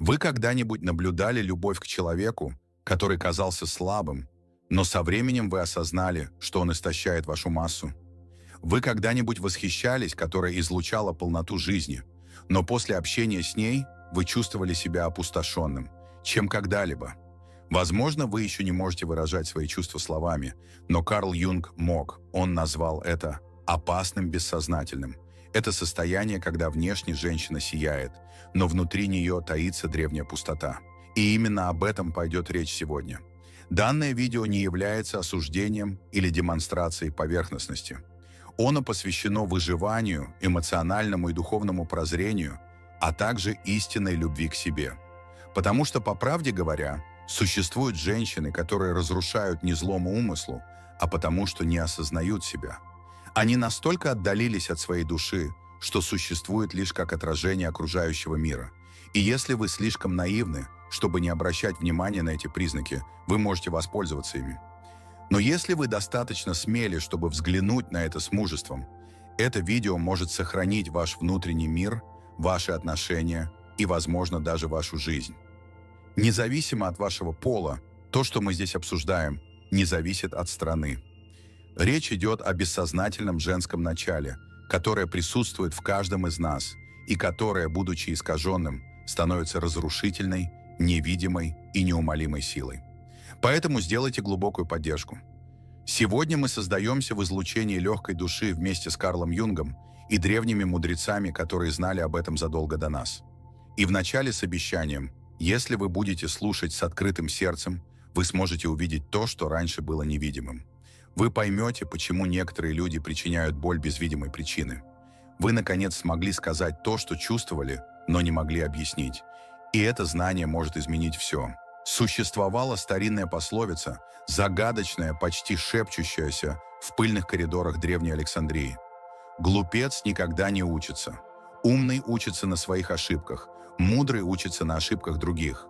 Вы когда-нибудь наблюдали любовь к человеку, который казался слабым, но со временем вы осознали, что он истощает вашу массу? Вы когда-нибудь восхищались, которая излучала полноту жизни, но после общения с ней вы чувствовали себя опустошенным, чем когда-либо? Возможно, вы еще не можете выражать свои чувства словами, но Карл Юнг мог. Он назвал это опасным бессознательным. Это состояние, когда внешне женщина сияет, но внутри нее таится древняя пустота. И именно об этом пойдет речь сегодня. Данное видео не является осуждением или демонстрацией поверхностности. Оно посвящено выживанию, эмоциональному и духовному прозрению, а также истинной любви к себе. Потому что, по правде говоря, существуют женщины, которые разрушают не злому умыслу, а потому что не осознают себя. Они настолько отдалились от своей души, что существуют лишь как отражение окружающего мира. И если вы слишком наивны, чтобы не обращать внимания на эти признаки, вы можете воспользоваться ими. Но если вы достаточно смели, чтобы взглянуть на это с мужеством, это видео может сохранить ваш внутренний мир, ваши отношения и, возможно, даже вашу жизнь. Независимо от вашего пола, то, что мы здесь обсуждаем, не зависит от страны. Речь идет о бессознательном женском начале, которое присутствует в каждом из нас и которое, будучи искаженным, становится разрушительной, невидимой и неумолимой силой. Поэтому сделайте глубокую поддержку. Сегодня мы создаемся в излучении легкой души вместе с Карлом Юнгом и древними мудрецами, которые знали об этом задолго до нас. И вначале с обещанием: если вы будете слушать с открытым сердцем, вы сможете увидеть то, что раньше было невидимым. Вы поймете, почему некоторые люди причиняют боль без видимой причины. Вы, наконец, смогли сказать то, что чувствовали, но не могли объяснить. И это знание может изменить все. Существовала старинная пословица, загадочная, почти шепчущаяся в пыльных коридорах Древней Александрии. Глупец никогда не учится. Умный учится на своих ошибках, мудрый учится на ошибках других.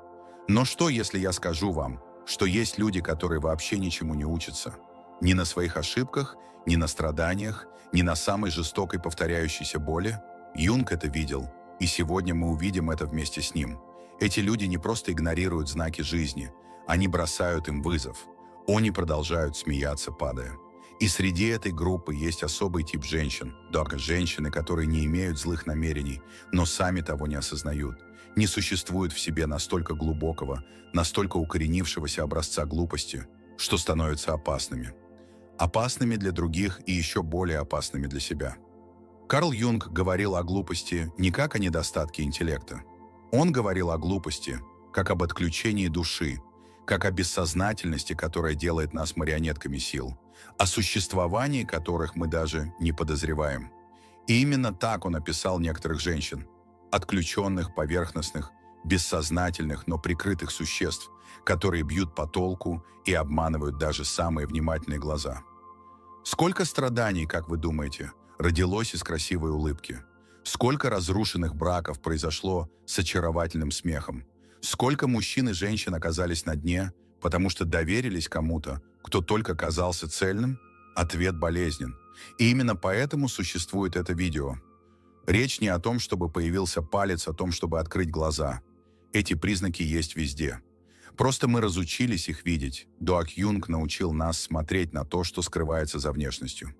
Но что, если я скажу вам, что есть люди, которые вообще ничему не учатся? Ни на своих ошибках, ни на страданиях, ни на самой жестокой повторяющейся боли? Юнг это видел, и сегодня мы увидим это вместе с ним. Эти люди не просто игнорируют знаки жизни, они бросают им вызов. Они продолжают смеяться, падая. И среди этой группы есть особый тип женщин, только женщины, которые не имеют злых намерений, но сами того не осознают. Не существует в себе настолько глубокого, настолько укоренившегося образца глупости, что становятся опасными. Опасными для других и еще более опасными для себя. Карл Юнг говорил о глупости не как о недостатке интеллекта. Он говорил о глупости, как об отключении души, как о бессознательности, которая делает нас марионетками сил, о существовании которых мы даже не подозреваем. И именно так он описал некоторых женщин, отключенных, поверхностных, бессознательных, но прикрытых существ, которые бьют по толку и обманывают даже самые внимательные глаза. Сколько страданий, как вы думаете, родилось из красивой улыбки? Сколько разрушенных браков произошло с очаровательным смехом? Сколько мужчин и женщин оказались на дне, потому что доверились кому-то, кто только казался цельным? Ответ болезнен. И именно поэтому существует это видео. Речь не о том, чтобы появился палец, о том, чтобы открыть глаза. Эти признаки есть везде. Просто мы разучились их видеть. Юнг научил нас смотреть на то, что скрывается за внешностью.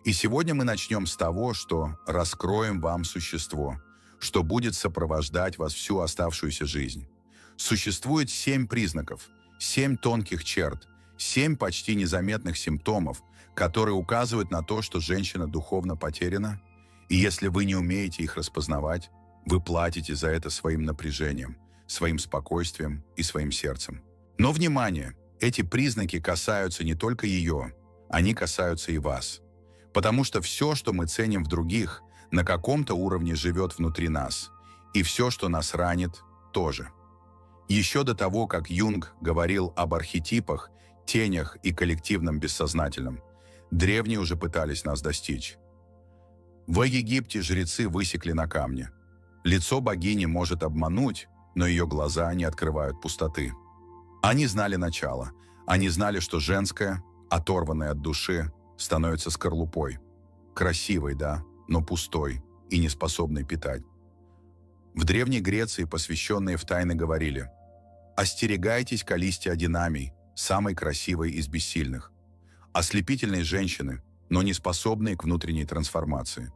И сегодня мы начнем с того, что раскроем вам существо, что будет сопровождать вас всю оставшуюся жизнь. Существует 7 признаков, 7 тонких черт, 7 почти незаметных симптомов, которые указывают на то, что женщина духовно потеряна. И если вы не умеете их распознавать, вы платите за это своим напряжением, своим спокойствием и своим сердцем. Но, внимание, эти признаки касаются не только ее, они касаются и вас. Потому что все, что мы ценим в других, на каком-то уровне живет внутри нас. И все, что нас ранит, тоже. Еще до того, как Юнг говорил об архетипах, тенях и коллективном бессознательном, древние уже пытались нас достичь. В Египте жрецы высекли на камне. Лицо богини может обмануть, но ее глаза не открывают пустоты. Они знали начало. Они знали, что женское, оторванное от души, становится скорлупой. Красивой, да, но пустой и неспособной питать. В Древней Греции посвященные в тайны говорили: «Остерегайтесь Калисти Одинамий, самой красивой из бессильных, ослепительной женщины, но не способной к внутренней трансформации.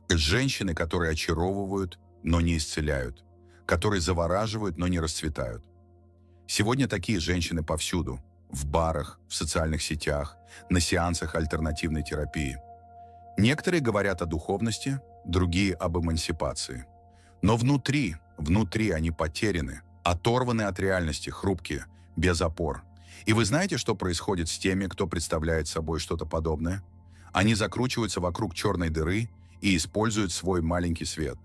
Женщины, которые очаровывают, но не исцеляют, которые завораживают, но не расцветают». Сегодня такие женщины повсюду: в барах, в социальных сетях, на сеансах альтернативной терапии. Некоторые говорят о духовности, другие об эмансипации. Но внутри они потеряны, оторваны от реальности, хрупкие, без опор. И вы знаете, что происходит с теми, кто представляет собой что-то подобное? Они закручиваются вокруг черной дыры и используют свой маленький свет.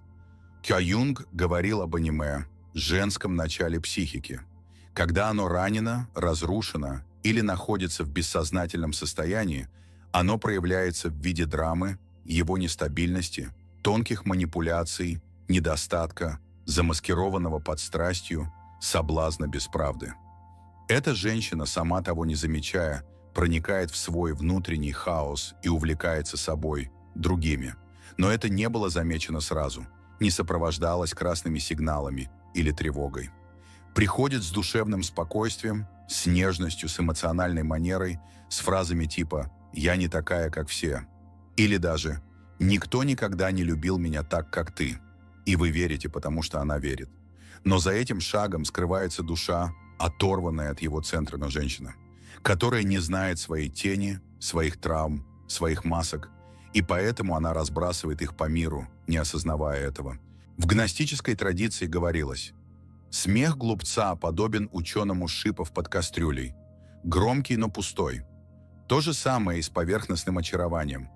Карл Юнг говорил об аниме, женском начале психики. Когда оно ранено, разрушено или находится в бессознательном состоянии, оно проявляется в виде драмы, его нестабильности, тонких манипуляций, недостатка, замаскированного под страстью, соблазна без правды. Эта женщина, сама того не замечая, проникает в свой внутренний хаос и увлекается собой, другими. Но это не было замечено сразу, не сопровождалось красными сигналами или тревогой. Приходит с душевным спокойствием, с нежностью, с эмоциональной манерой, с фразами типа «я не такая, как все». Или даже «никто никогда не любил меня так, как ты». И вы верите, потому что она верит. Но за этим шагом скрывается душа, оторванная от его центра, но женщина, которая не знает своей тени, своих травм, своих масок, и поэтому она разбрасывает их по миру, не осознавая этого. В гностической традиции говорилось: «Смех глупца подобен ученому шипов под кастрюлей, громкий, но пустой». То же самое и с поверхностным очарованием.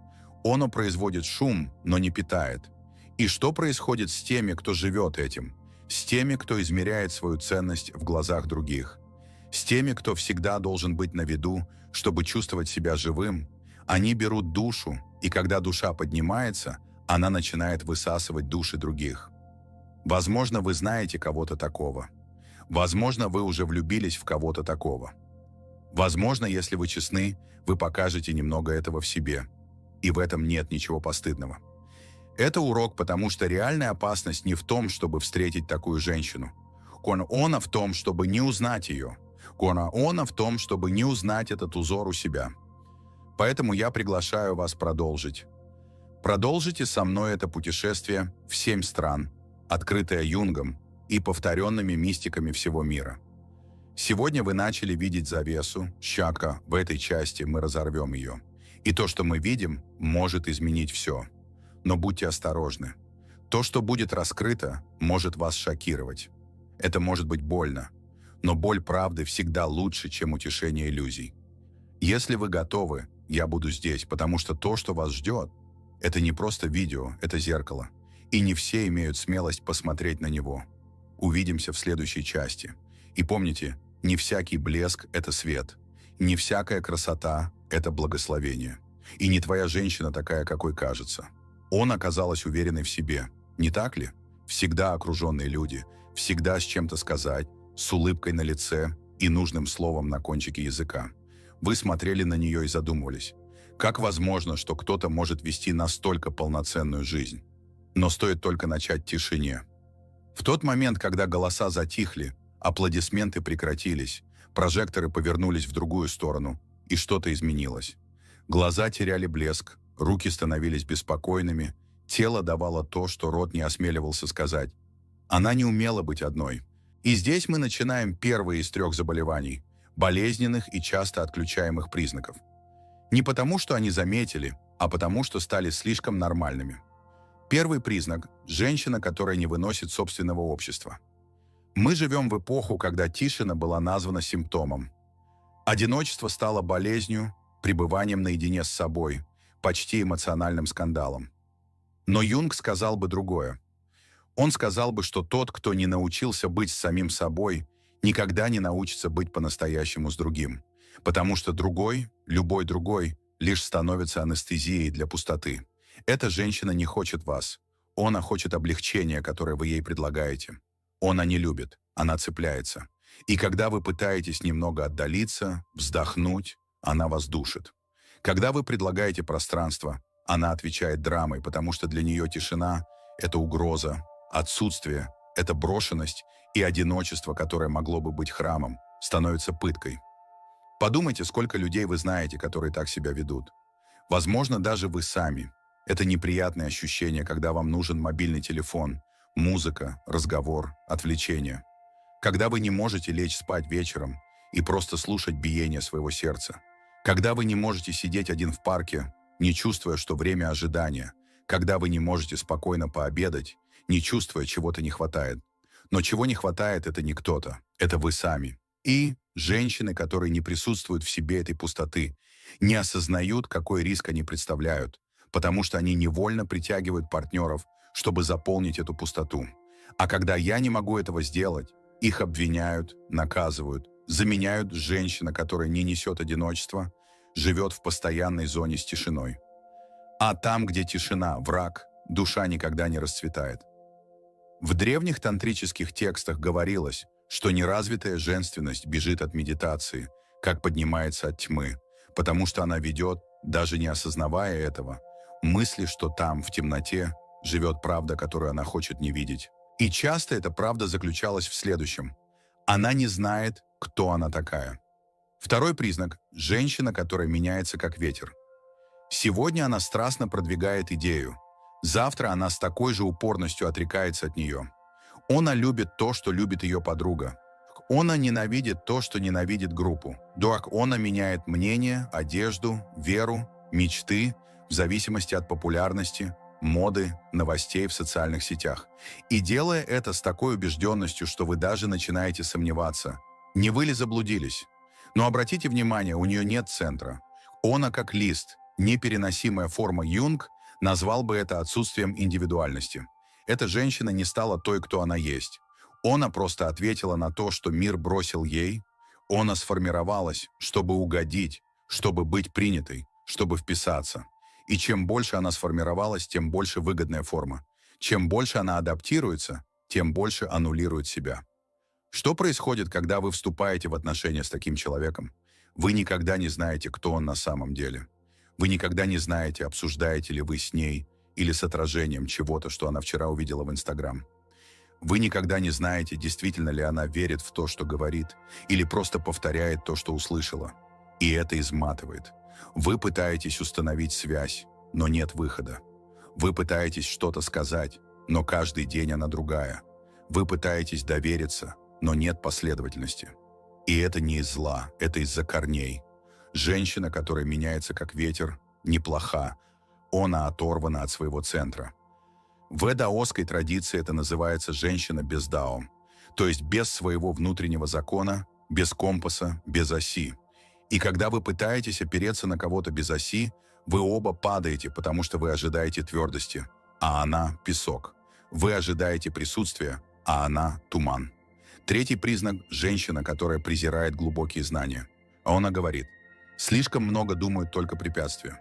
Оно производит шум, но не питает. И что происходит с теми, кто живет этим? С теми, кто измеряет свою ценность в глазах других? С теми, кто всегда должен быть на виду, чтобы чувствовать себя живым? Они берут душу, и когда душа поднимается, она начинает высасывать души других. Возможно, вы знаете кого-то такого. Возможно, вы уже влюбились в кого-то такого. Возможно, если вы честны, вы покажете немного этого в себе. И в этом нет ничего постыдного. Это урок, потому что реальная опасность не в том, чтобы встретить такую женщину. Она в том, чтобы не узнать ее. Она в том, чтобы не узнать этот узор у себя. Поэтому я приглашаю вас продолжить. Продолжите со мной это путешествие в 7 стран, открытое Юнгом и повторенными мистиками всего мира. Сегодня вы начали видеть завесу, щака, в этой части мы разорвем ее. И то, что мы видим, может изменить все. Но будьте осторожны. То, что будет раскрыто, может вас шокировать. Это может быть больно. Но боль правды всегда лучше, чем утешение иллюзий. Если вы готовы, я буду здесь, потому что то, что вас ждет, это не просто видео, это зеркало. И не все имеют смелость посмотреть на него. Увидимся в следующей части. И помните, не всякий блеск – это свет. Не всякая красота – это благословение. И не твоя женщина такая, какой кажется. Он оказалась уверенной в себе. Не так ли? Всегда окруженные люди, всегда с чем-то сказать, с улыбкой на лице и нужным словом на кончике языка. Вы смотрели на нее и задумывались. Как возможно, что кто-то может вести настолько полноценную жизнь? Но стоит только начать тишине. В тот момент, когда голоса затихли, аплодисменты прекратились, прожекторы повернулись в другую сторону, и что-то изменилось. Глаза теряли блеск, руки становились беспокойными, тело давало то, что рот не осмеливался сказать. Она не умела быть одной. И здесь мы начинаем первые из 3 заболеваний, болезненных и часто отключаемых признаков. Не потому, что они заметили, а потому, что стали слишком нормальными. Первый признак – женщина, которая не выносит собственного общества. Мы живем в эпоху, когда тишина была названа симптомом. Одиночество стало болезнью, пребыванием наедине с собой, почти эмоциональным скандалом. Но Юнг сказал бы другое. Он сказал бы, что тот, кто не научился быть с самим собой, никогда не научится быть по-настоящему с другим, потому что другой, любой другой, лишь становится анестезией для пустоты. Эта женщина не хочет вас. Она хочет облегчения, которое вы ей предлагаете. Она не любит, она цепляется. И когда вы пытаетесь немного отдалиться, вздохнуть, она вас душит. Когда вы предлагаете пространство, она отвечает драмой, потому что для нее тишина – это угроза, Отсутствие, эта брошенность и одиночество, которое могло бы быть храмом, становится пыткой. Подумайте, сколько людей вы знаете, которые так себя ведут. Возможно, даже вы сами. Это неприятное ощущение, когда вам нужен мобильный телефон, музыка, разговор, отвлечение. Когда вы не можете лечь спать вечером и просто слушать биение своего сердца. Когда вы не можете сидеть один в парке, не чувствуя, что время ожидания. Когда вы не можете спокойно пообедать, не чувствуя, чего-то не хватает. Но чего не хватает, это не кто-то, это вы сами. И женщины, которые не присутствуют в себе этой пустоты, не осознают, какой риск они представляют, потому что они невольно притягивают партнеров, чтобы заполнить эту пустоту. А когда я не могу этого сделать, их обвиняют, наказывают, заменяют женщина, которая не несет одиночества, живет в постоянной зоне с тишиной. А там, где тишина, враг, душа никогда не расцветает. В древних тантрических текстах говорилось, что неразвитая женственность бежит от медитации, как поднимается от тьмы, потому что она ведет, даже не осознавая этого, мысли, что там, в темноте, живет правда, которую она хочет не видеть. И часто эта правда заключалась в следующем. Она не знает, кто она такая. Второй признак – женщина, которая меняется как ветер. Сегодня она страстно продвигает идею. Завтра она с такой же упорностью отрекается от нее. Она любит то, что любит ее подруга. Она ненавидит то, что ненавидит группу. Она меняет мнение, одежду, веру, мечты в зависимости от популярности, моды, новостей в социальных сетях. И делая это с такой убежденностью, что вы даже начинаете сомневаться. Не вы ли заблудились? Но обратите внимание, у нее нет центра. Она как лист, непереносимая форма. Юнг назвал бы это отсутствием индивидуальности. Эта женщина не стала той, кто она есть. Она просто ответила на то, что мир бросил ей. Она сформировалась, чтобы угодить, чтобы быть принятой, чтобы вписаться. И чем больше она сформировалась, тем больше выгодная форма. Чем больше она адаптируется, тем больше аннулирует себя. Что происходит, когда вы вступаете в отношения с таким человеком? Вы никогда не знаете, кто он на самом деле. Вы никогда не знаете, обсуждаете ли вы с ней или с отражением чего-то, что она вчера увидела в Инстаграм. Вы никогда не знаете, действительно ли она верит в то, что говорит, или просто повторяет то, что услышала. И это изматывает. Вы пытаетесь установить связь, но нет выхода. Вы пытаетесь что-то сказать, но каждый день она другая. Вы пытаетесь довериться, но нет последовательности. И это не из зла, это из-за корней. Женщина, которая меняется как ветер, неплоха. Она оторвана от своего центра. В даосской традиции это называется женщина без дао, то есть без своего внутреннего закона, без компаса, без оси. И когда вы пытаетесь опереться на кого-то без оси, вы оба падаете, потому что вы ожидаете твердости, а она – песок. Вы ожидаете присутствия, а она – туман. Третий признак – женщина, которая презирает глубокие знания. А она говорит: слишком много думают только препятствия.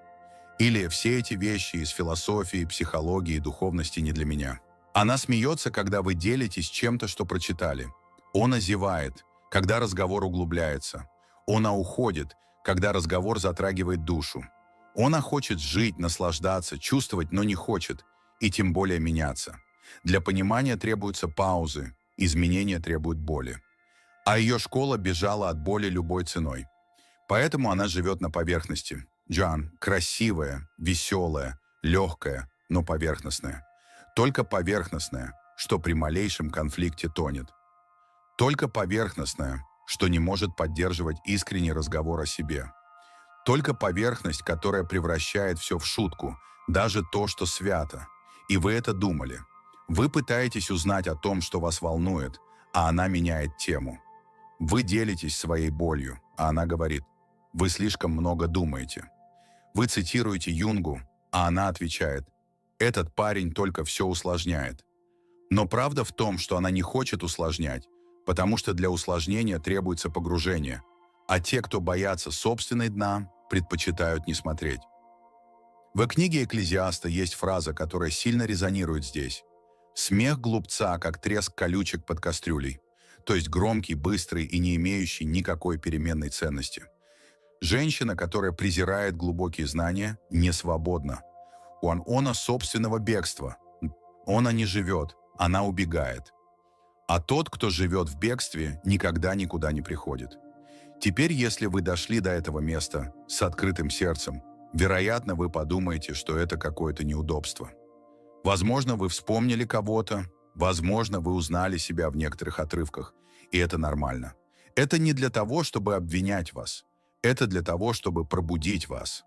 Или все эти вещи из философии, психологии, духовности не для меня. Она смеется, когда вы делитесь чем-то, что прочитали. Она зевает, когда разговор углубляется. Она уходит, когда разговор затрагивает душу. Она хочет жить, наслаждаться, чувствовать, но не хочет, и тем более меняться. Для понимания требуются паузы, изменения требуют боли. А ее школа бежала от боли любой ценой. Поэтому она живет на поверхности. Джан – красивая, веселая, легкая, но поверхностная. Только поверхностная, что при малейшем конфликте тонет. Только поверхностная, что не может поддерживать искренний разговор о себе. Только поверхность, которая превращает все в шутку, даже то, что свято. И вы это думали. Вы пытаетесь узнать о том, что вас волнует, а она меняет тему. Вы делитесь своей болью, а она говорит: вы слишком много думаете. Вы цитируете Юнгу, а она отвечает: этот парень только все усложняет. Но правда в том, что она не хочет усложнять, потому что для усложнения требуется погружение, а те, кто боятся собственной дна, предпочитают не смотреть. В книге Экклезиаста есть фраза, которая сильно резонирует здесь. Смех глупца, как треск колючек под кастрюлей, то есть громкий, быстрый и не имеющий никакой переменной ценности. Женщина, которая презирает глубокие знания, не свободна. Она собственного бегства. Она не живет, она убегает. А тот, кто живет в бегстве, никогда никуда не приходит. Теперь, если вы дошли до этого места с открытым сердцем, вероятно, вы подумаете, что это какое-то неудобство. Возможно, вы вспомнили кого-то, возможно, вы узнали себя в некоторых отрывках, и это нормально. Это не для того, чтобы обвинять вас. Это для того, чтобы пробудить вас.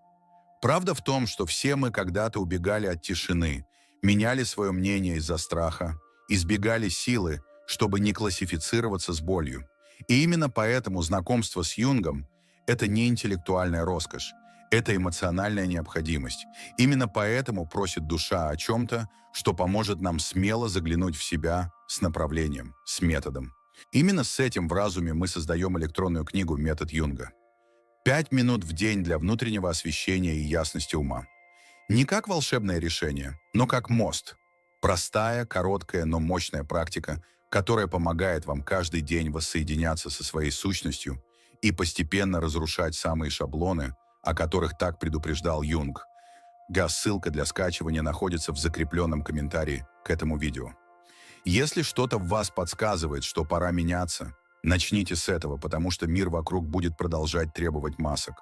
Правда в том, что все мы когда-то убегали от тишины, меняли свое мнение из-за страха, избегали силы, чтобы не классифицироваться с болью. И именно поэтому знакомство с Юнгом – это не интеллектуальная роскошь, это эмоциональная необходимость. Именно поэтому просит душа о чем-то, что поможет нам смело заглянуть в себя с направлением, с методом. Именно с этим в разуме мы создаем электронную книгу «Метод Юнга». 5 минут в день для внутреннего освещения и ясности ума. Не как волшебное решение, но как мост. Простая, короткая, но мощная практика, которая помогает вам каждый день воссоединяться со своей сущностью и постепенно разрушать самые шаблоны, о которых так предупреждал Юнг. Ссылка для скачивания находится в закрепленном комментарии к этому видео. Если что-то в вас подсказывает, что пора меняться, начните с этого, потому что мир вокруг будет продолжать требовать масок.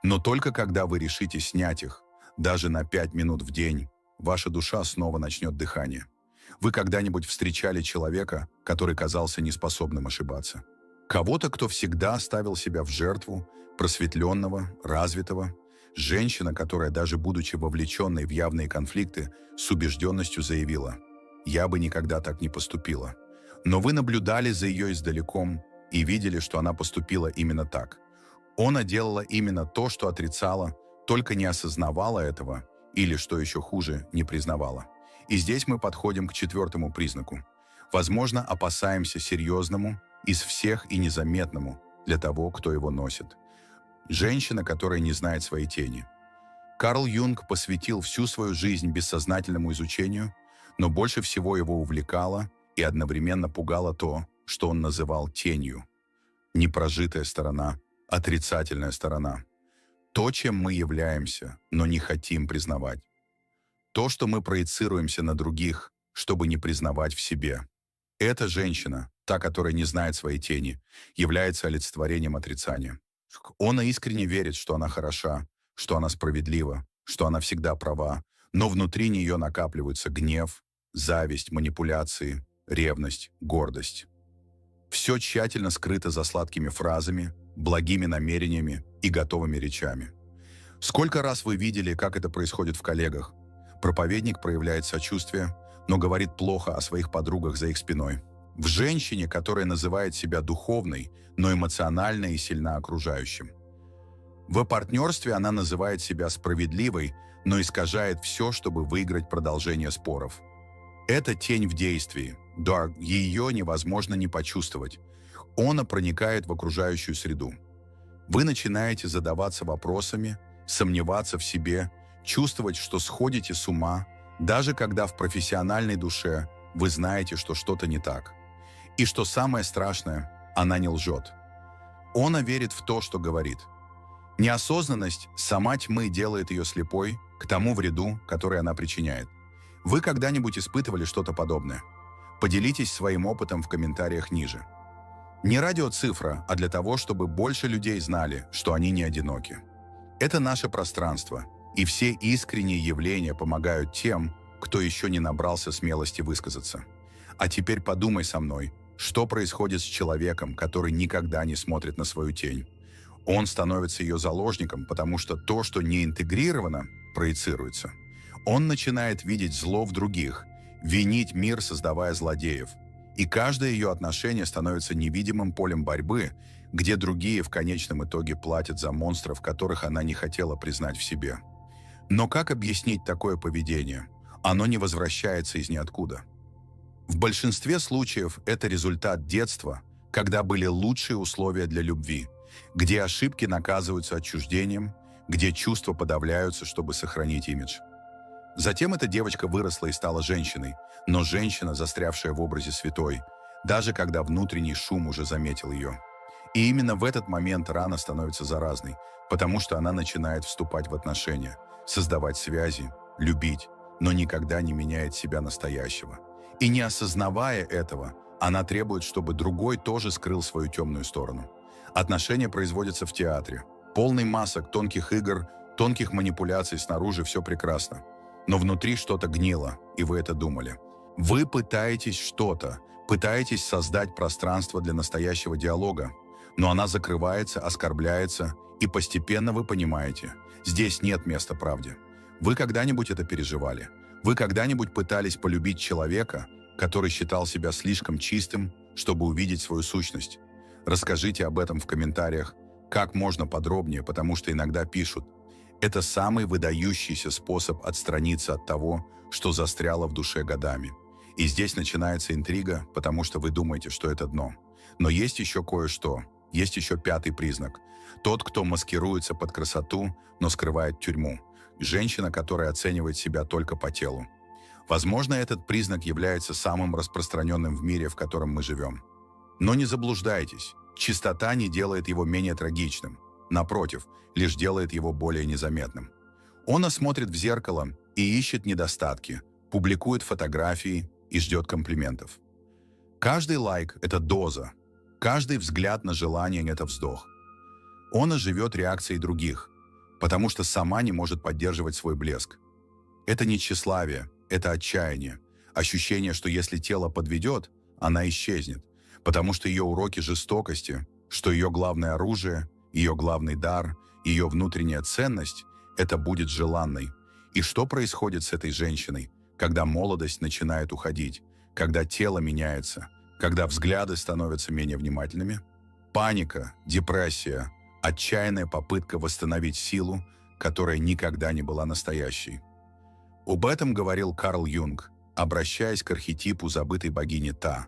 Но только когда вы решите снять их, даже на 5 минут в день, ваша душа снова начнет дыхание. Вы когда-нибудь встречали человека, который казался неспособным ошибаться? Кого-то, кто всегда ставил себя в жертву, просветленного, развитого? Женщина, которая, даже будучи вовлеченной в явные конфликты, с убежденностью заявила: «Я бы никогда так не поступила». Но вы наблюдали за ее издалеком и видели, что она поступила именно так. Она делала именно то, что отрицала, только не осознавала этого или, что еще хуже, не признавала. И здесь мы подходим к 4-му признаку. Возможно, опасаемся серьезному из всех и незаметному для того, кто его носит. Женщина, которая не знает своей тени. Карл Юнг посвятил всю свою жизнь бессознательному изучению, но больше всего его увлекало и одновременно пугало то, что он называл тенью. Непрожитая сторона, отрицательная сторона. То, чем мы являемся, но не хотим признавать. То, что мы проецируемся на других, чтобы не признавать в себе. Эта женщина, та, которая не знает своей тени, является олицетворением отрицания. Она искренне верит, что она хороша, что она справедлива, что она всегда права, но внутри нее накапливаются гнев, зависть, манипуляции, ревность, гордость. Все тщательно скрыто за сладкими фразами, благими намерениями и готовыми речами. Сколько раз вы видели, как это происходит в коллегах? Проповедник проявляет сочувствие, но говорит плохо о своих подругах за их спиной. В женщине, которая называет себя духовной, но эмоционально и сильна окружающим. В партнерстве она называет себя справедливой, но искажает все, чтобы выиграть продолжение споров. Это тень в действии, да, ее невозможно не почувствовать. Она проникает в окружающую среду. Вы начинаете задаваться вопросами, сомневаться в себе, чувствовать, что сходите с ума, даже когда в профессиональной душе вы знаете, что что-то не так. И что самое страшное, она не лжет. Она верит в то, что говорит. Неосознанность сама тьмы делает ее слепой к тому вреду, который она причиняет. Вы когда-нибудь испытывали что-то подобное? Поделитесь своим опытом в комментариях ниже. Не радиоцифра, а для того, чтобы больше людей знали, что они не одиноки. Это наше пространство, и все искренние явления помогают тем, кто еще не набрался смелости высказаться. А теперь подумай со мной, что происходит с человеком, который никогда не смотрит на свою тень. Он становится ее заложником, потому что то, что не интегрировано, проецируется. Он начинает видеть зло в других, винить мир, создавая злодеев. И каждое ее отношение становится невидимым полем борьбы, где другие в конечном итоге платят за монстров, которых она не хотела признать в себе. Но как объяснить такое поведение? Оно не возвращается из ниоткуда. В большинстве случаев это результат детства, когда были лучшие условия для любви, где ошибки наказываются отчуждением, где чувства подавляются, чтобы сохранить имидж. Затем эта девочка выросла и стала женщиной, но женщина, застрявшая в образе святой, даже когда внутренний шум уже заметил ее. И именно в этот момент рана становится заразной, потому что она начинает вступать в отношения, создавать связи, любить, но никогда не меняет себя настоящего. И не осознавая этого, она требует, чтобы другой тоже скрыл свою темную сторону. Отношения производятся в театре. Полный масок, тонких игр, тонких манипуляций снаружи все прекрасно. Но внутри что-то гнило, и вы это думали. Вы пытаетесь создать пространство для настоящего диалога, но она закрывается, оскорбляется, и постепенно вы понимаете, здесь нет места правде. Вы когда-нибудь это переживали? Вы когда-нибудь пытались полюбить человека, который считал себя слишком чистым, чтобы увидеть свою сущность? Расскажите об этом в комментариях как можно подробнее, потому что иногда пишут: это самый выдающийся способ отстраниться от того, что застряло в душе годами. И здесь начинается интрига, потому что вы думаете, что это дно. Но есть еще кое-что. Есть еще пятый признак. Тот, кто маскируется под красоту, но скрывает тюрьму. Женщина, которая оценивает себя только по телу. Возможно, этот признак является самым распространенным в мире, в котором мы живем. Но не заблуждайтесь. Чистота не делает его менее трагичным. Напротив, лишь делает его более незаметным. Он смотрит в зеркало и ищет недостатки, публикует фотографии и ждет комплиментов. Каждый лайк – это доза. Каждый взгляд на желание – это вздох. Она живет реакцией других, потому что сама не может поддерживать свой блеск. Это не тщеславие, это отчаяние. Ощущение, что если тело подведет, она исчезнет, потому что ее уроки жестокости, что ее главное оружие, ее главный дар, ее внутренняя ценность – это будет желанной. И что происходит с этой женщиной, когда молодость начинает уходить, когда тело меняется, когда взгляды становятся менее внимательными? Паника, депрессия, отчаянная попытка восстановить силу, которая никогда не была настоящей. Об этом говорил Карл Юнг, обращаясь к архетипу забытой богини Та,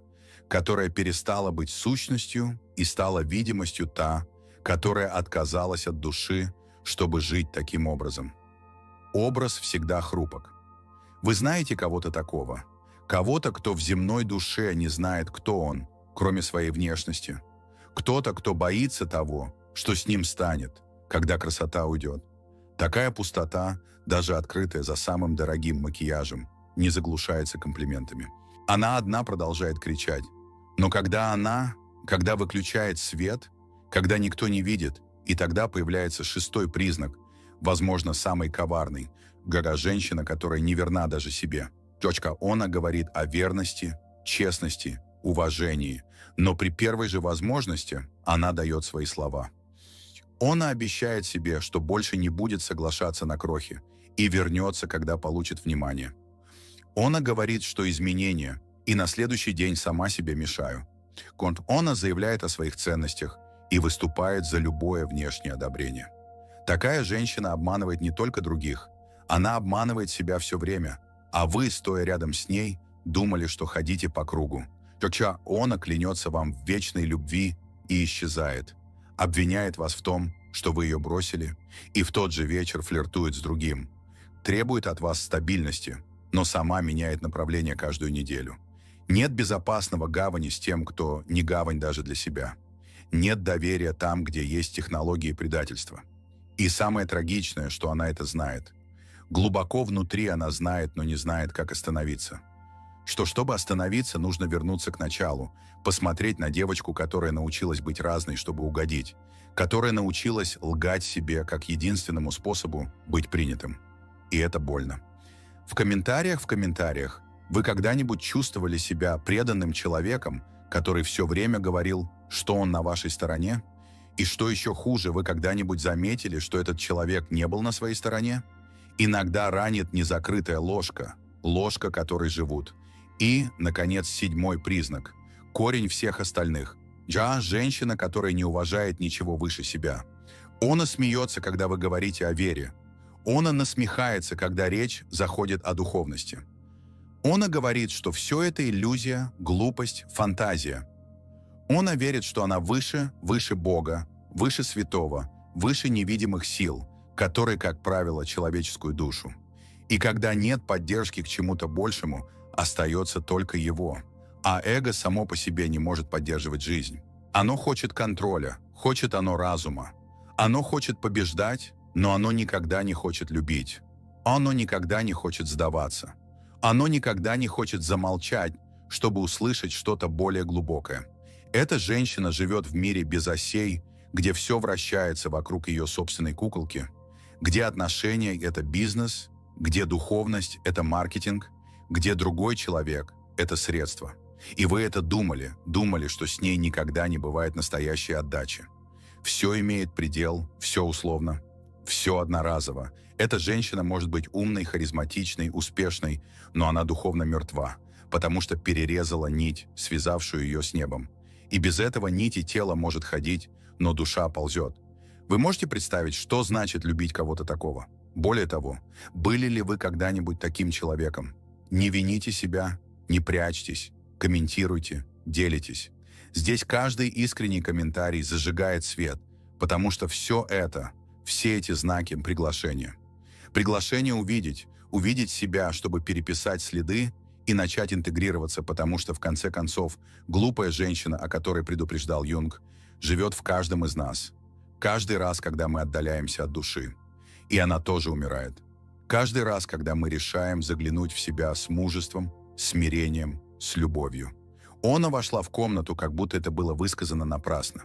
которая перестала быть сущностью и стала видимостью Та, которая отказалась от души, чтобы жить таким образом. Образ всегда хрупок. Вы знаете кого-то такого? Кого-то, кто в земной душе не знает, кто он, кроме своей внешности? Кто-то, кто боится того, что с ним станет, когда красота уйдет? Такая пустота, даже открытая за самым дорогим макияжем, не заглушается комплиментами. Она одна продолжает кричать. Но когда выключает свет, когда никто не видит, и тогда появляется шестой признак, возможно, самый коварный, женщина, которая не верна даже себе. Она говорит о верности, честности, уважении, но при первой же возможности она дает свои слова. Она обещает себе, что больше не будет соглашаться на крохи и вернется, когда получит внимание. Она говорит, что изменения, и на следующий день сама себе мешаю. Она заявляет о своих ценностях и выступает за любое внешнее одобрение. Такая женщина обманывает не только других, она обманывает себя все время, а вы, стоя рядом с ней, думали, что ходите по кругу. Она клянется вам в вечной любви и исчезает, обвиняет вас в том, что вы ее бросили, и в тот же вечер флиртует с другим, требует от вас стабильности, но сама меняет направление каждую неделю. Нет безопасного гавани с тем, кто не гавань даже для себя. Нет доверия там, где есть технологии предательства. И самое трагичное, что она это знает. Глубоко внутри она знает, но не знает, как остановиться. Чтобы остановиться, нужно вернуться к началу, посмотреть на девочку, которая научилась быть разной, чтобы угодить, которая научилась лгать себе как единственному способу быть принятым. И это больно. В комментариях, вы когда-нибудь чувствовали себя преданным человеком, который все время говорил, что он на вашей стороне? И что еще хуже, вы когда-нибудь заметили, что этот человек не был на своей стороне? Иногда ранит незакрытая ложка, которой живут. И, наконец, седьмой признак – корень всех остальных. Женщина, которая не уважает ничего выше себя. Она смеется, когда вы говорите о вере. Она насмехается, когда речь заходит о духовности. Она говорит, что все это иллюзия, глупость, фантазия. Она верит, что она выше Бога, выше святого, выше невидимых сил, которые, как правило, человеческую душу. И когда нет поддержки к чему-то большему, остается только его. А эго само по себе не может поддерживать жизнь. Оно хочет контроля, хочет оно разума. Оно хочет побеждать, но оно никогда не хочет любить. Оно никогда не хочет сдаваться. Оно никогда не хочет замолчать, чтобы услышать что-то более глубокое. Эта женщина живет в мире без осей, где все вращается вокруг ее собственной куколки, где отношения – это бизнес, где духовность – это маркетинг, где другой человек – это средство. И вы это думали, что с ней никогда не бывает настоящей отдачи. Все имеет предел, все условно, все одноразово. Эта женщина может быть умной, харизматичной, успешной, но она духовно мертва, потому что перерезала нить, связавшую ее с небом. И без этого нити тело может ходить, но душа ползет. Вы можете представить, что значит любить кого-то такого? Более того, были ли вы когда-нибудь таким человеком? Не вините себя, не прячьтесь, комментируйте, делитесь. Здесь каждый искренний комментарий зажигает свет, потому что все эти знаки приглашения. Приглашение увидеть себя, чтобы переписать следы и начать интегрироваться, потому что, в конце концов, глупая женщина, о которой предупреждал Юнг, живет в каждом из нас. Каждый раз, когда мы отдаляемся от души. И она тоже умирает. Каждый раз, когда мы решаем заглянуть в себя с мужеством, смирением, с любовью. Она вошла в комнату, как будто это было высказано напрасно.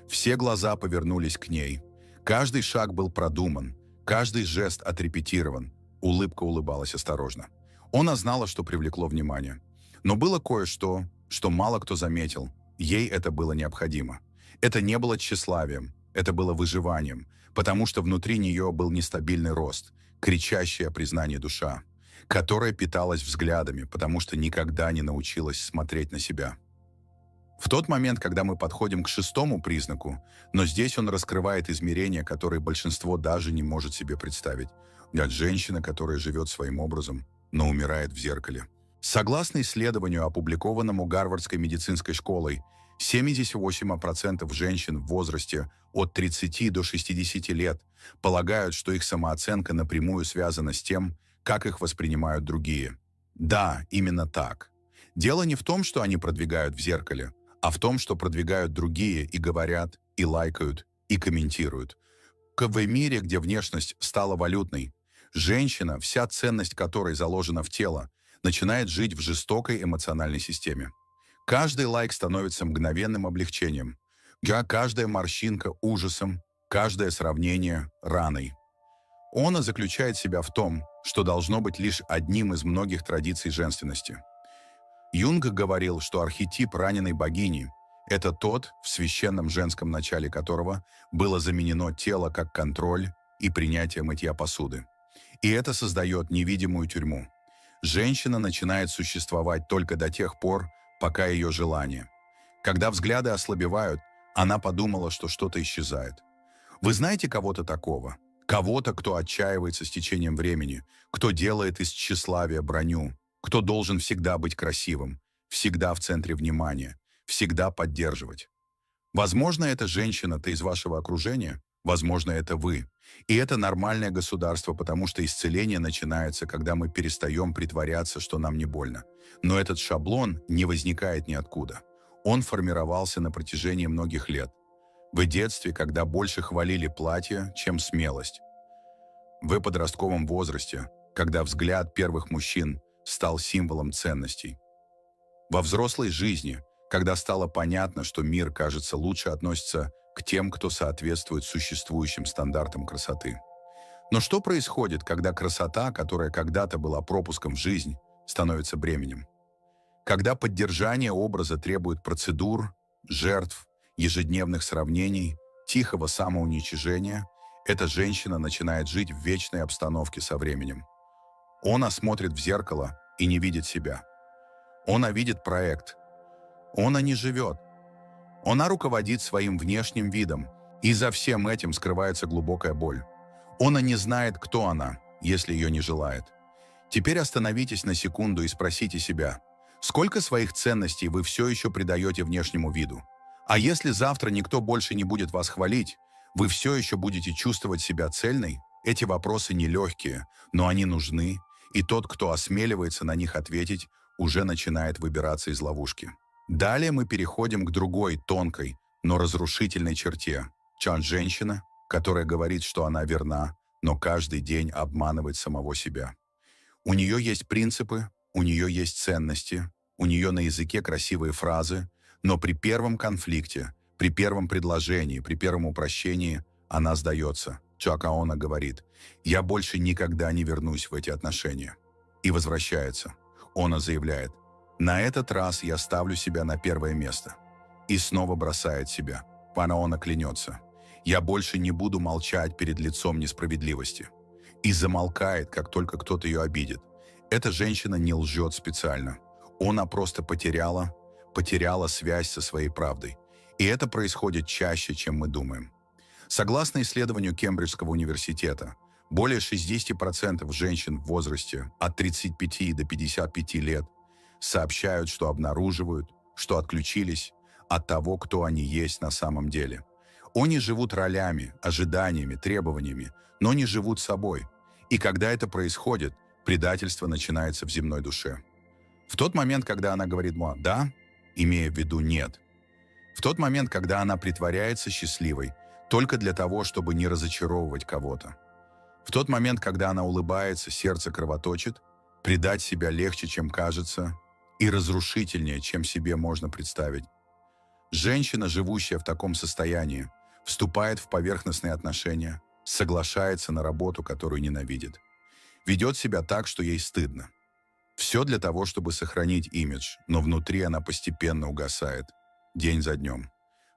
Все глаза повернулись к ней. Каждый шаг был продуман, каждый жест отрепетирован. Улыбка улыбалась осторожно. Она знала, что привлекло внимание. Но было кое-что, что мало кто заметил. Ей это было необходимо. Это не было тщеславием, это было выживанием, потому что внутри нее был нестабильный рост, кричащая о признании душа, которая питалась взглядами, потому что никогда не научилась смотреть на себя. В тот момент, когда мы подходим к шестому признаку, но здесь он раскрывает измерения, которые большинство даже не может себе представить. От женщины, которая живет своим образом, но умирает в зеркале. Согласно исследованию, опубликованному Гарвардской медицинской школой, 78% женщин в возрасте от 30 до 60 лет полагают, что их самооценка напрямую связана с тем, как их воспринимают другие. Да, именно так. Дело не в том, что они продвигают в зеркале, а в том, что продвигают другие и говорят, и лайкают, и комментируют. В мире, где внешность стала валютной, женщина, вся ценность которой заложена в тело, начинает жить в жестокой эмоциональной системе. Каждый лайк становится мгновенным облегчением, каждая морщинка – ужасом, каждое сравнение – раной. Она заключает себя в том, что должно быть лишь одним из многих традиций женственности. Юнг говорил, что архетип раненой богини – это тот, в священном женском начале которого было заменено тело как контроль и принятие мытья посуды. И это создает невидимую тюрьму. Женщина начинает существовать только до тех пор, пока ее желание. Когда взгляды ослабевают, она подумала, что что-то исчезает. Вы знаете кого-то такого? Кого-то, кто отчаивается с течением времени, кто делает из тщеславия броню, кто должен всегда быть красивым, всегда в центре внимания, всегда поддерживать. Возможно, это женщина-то из вашего окружения, возможно, это вы. И это нормальное государство, потому что исцеление начинается, когда мы перестаем притворяться, что нам не больно. Но этот шаблон не возникает ниоткуда. Он формировался на протяжении многих лет. В детстве, когда больше хвалили платье, чем смелость. В подростковом возрасте, когда взгляд первых мужчин стал символом ценностей. Во взрослой жизни, когда стало понятно, что мир, кажется, лучше относится к тем, кто соответствует существующим стандартам красоты. Но что происходит, когда красота, которая когда-то была пропуском в жизнь, становится бременем? Когда поддержание образа требует процедур, жертв, ежедневных сравнений, тихого самоуничижения, эта женщина начинает жить в вечной обстановке со временем. Она смотрит в зеркало и не видит себя. Она видит проект. Она не живет. Она руководит своим внешним видом, и за всем этим скрывается глубокая боль. Она не знает, кто она, если ее не желает. Теперь остановитесь на секунду и спросите себя, сколько своих ценностей вы все еще придаете внешнему виду? А если завтра никто больше не будет вас хвалить, вы все еще будете чувствовать себя цельной? Эти вопросы нелегкие, но они нужны, и тот, кто осмеливается на них ответить, уже начинает выбираться из ловушки. Далее мы переходим к другой, тонкой, но разрушительной черте. Женщина, которая говорит, что она верна, но каждый день обманывает самого себя. У нее есть принципы, у нее есть ценности, у нее на языке красивые фразы, но при первом конфликте, при первом предложении, при первом упрощении она сдается. Чакаона говорит: «Я больше никогда не вернусь в эти отношения». И возвращается. Она заявляет: «На этот раз я ставлю себя на первое место». И снова бросает себя. Она клянется: «Я больше не буду молчать перед лицом несправедливости». И замолкает, как только кто-то ее обидит. Эта женщина не лжет специально. Она просто потеряла связь со своей правдой. И это происходит чаще, чем мы думаем. Согласно исследованию Кембриджского университета, более 60% женщин в возрасте от 35 до 55 лет сообщают, что обнаруживают, что отключились от того, кто они есть на самом деле. Они живут ролями, ожиданиями, требованиями, но не живут собой. И когда это происходит, предательство начинается в земной душе. В тот момент, когда она говорит «да», имея в виду «нет». В тот момент, когда она притворяется счастливой, только для того, чтобы не разочаровывать кого-то. В тот момент, когда она улыбается, сердце кровоточит, предать себя легче, чем кажется, и разрушительнее, чем себе можно представить. Женщина, живущая в таком состоянии, вступает в поверхностные отношения, соглашается на работу, которую ненавидит. Ведет себя так, что ей стыдно. Все для того, чтобы сохранить имидж, но внутри она постепенно угасает, день за днем.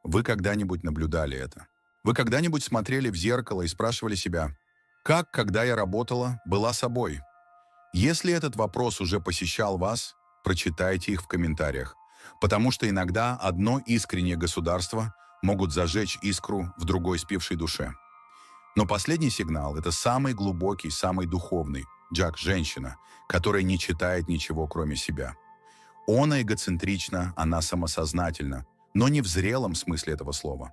Вы когда-нибудь наблюдали это? Вы когда-нибудь смотрели в зеркало и спрашивали себя: «Как, когда я работала, была собой?» Если этот вопрос уже посещал вас, прочитайте их в комментариях, потому что иногда одно искреннее государство могут зажечь искру в другой спившей душе. Но последний сигнал – это самый глубокий, самый духовный. Женщина, которая не читает ничего, кроме себя. Она эгоцентрична, она самосознательна, но не в зрелом смысле этого слова.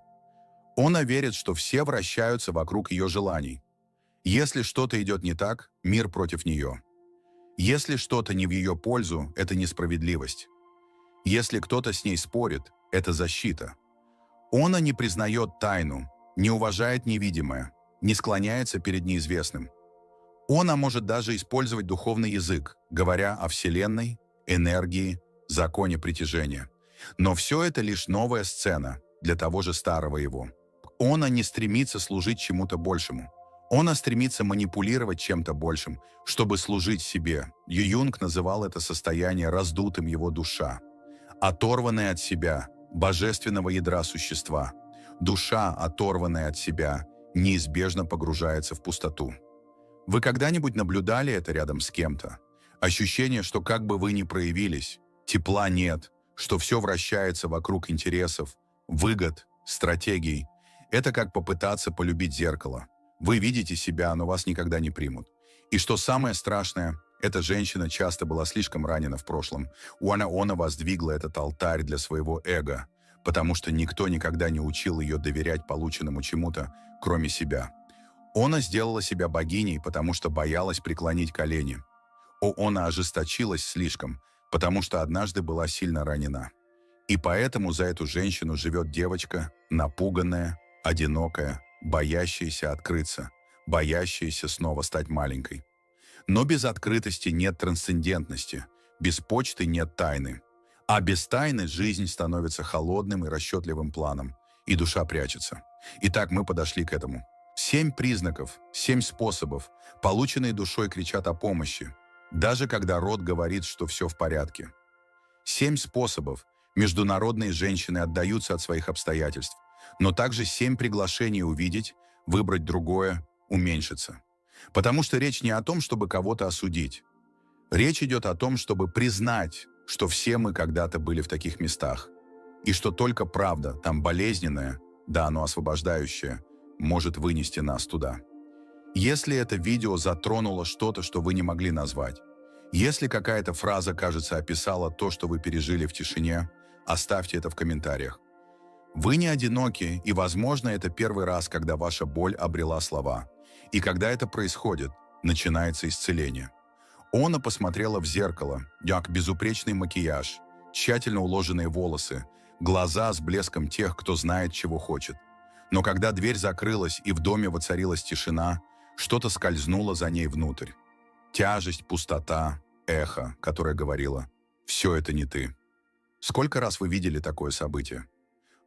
Она верит, что все вращаются вокруг ее желаний. Если что-то идет не так, мир против нее. Если что-то не в ее пользу, это несправедливость. Если кто-то с ней спорит, это защита. Она не признает тайну, не уважает невидимое, не склоняется перед неизвестным. Она может даже использовать духовный язык, говоря о Вселенной, энергии, законе притяжения. Но все это лишь новая сцена для того же старого его. Она не стремится служить чему-то большему. Она стремится манипулировать чем-то большим, чтобы служить себе. Юнг называл это состояние раздутым его душа. Оторванная от себя, божественного ядра существа. Душа, оторванная от себя, неизбежно погружается в пустоту. Вы когда-нибудь наблюдали это рядом с кем-то? Ощущение, что как бы вы ни проявились, тепла нет, что все вращается вокруг интересов, выгод, стратегий. Это как попытаться полюбить зеркало. Вы видите себя, но вас никогда не примут. И что самое страшное, эта женщина часто была слишком ранена в прошлом. Она воздвигла этот алтарь для своего эго, потому что никто никогда не учил ее доверять полученному чему-то, кроме себя. Она сделала себя богиней, потому что боялась преклонить колени. Она ожесточилась слишком, потому что однажды была сильно ранена. И поэтому за эту женщину живет девочка, напуганная, одинокая, боящаяся открыться, боящаяся снова стать маленькой. Но без открытости нет трансцендентности, без почты нет тайны. А без тайны жизнь становится холодным и расчетливым планом, и душа прячется. Итак, мы подошли к этому. 7 признаков, 7 способов, полученные душой, кричат о помощи, даже когда рот говорит, что все в порядке. 7 способов. Международные женщины отдаются от своих обстоятельств, но также 7 приглашений увидеть, выбрать другое, уменьшиться. Потому что речь не о том, чтобы кого-то осудить. Речь идет о том, чтобы признать, что все мы когда-то были в таких местах, и что только правда, там болезненная, да, но освобождающая, может вынести нас туда. Если это видео затронуло что-то, что вы не могли назвать, если какая-то фраза, кажется, описала то, что вы пережили в тишине, оставьте это в комментариях. Вы не одиноки, и, возможно, это первый раз, когда ваша боль обрела слова. И когда это происходит, начинается исцеление. Она посмотрела в зеркало, как безупречный макияж, тщательно уложенные волосы, глаза с блеском тех, кто знает, чего хочет. Но когда дверь закрылась и в доме воцарилась тишина, что-то скользнуло за ней внутрь. Тяжесть, пустота, эхо, которое говорило «все это не ты». Сколько раз вы видели такое событие?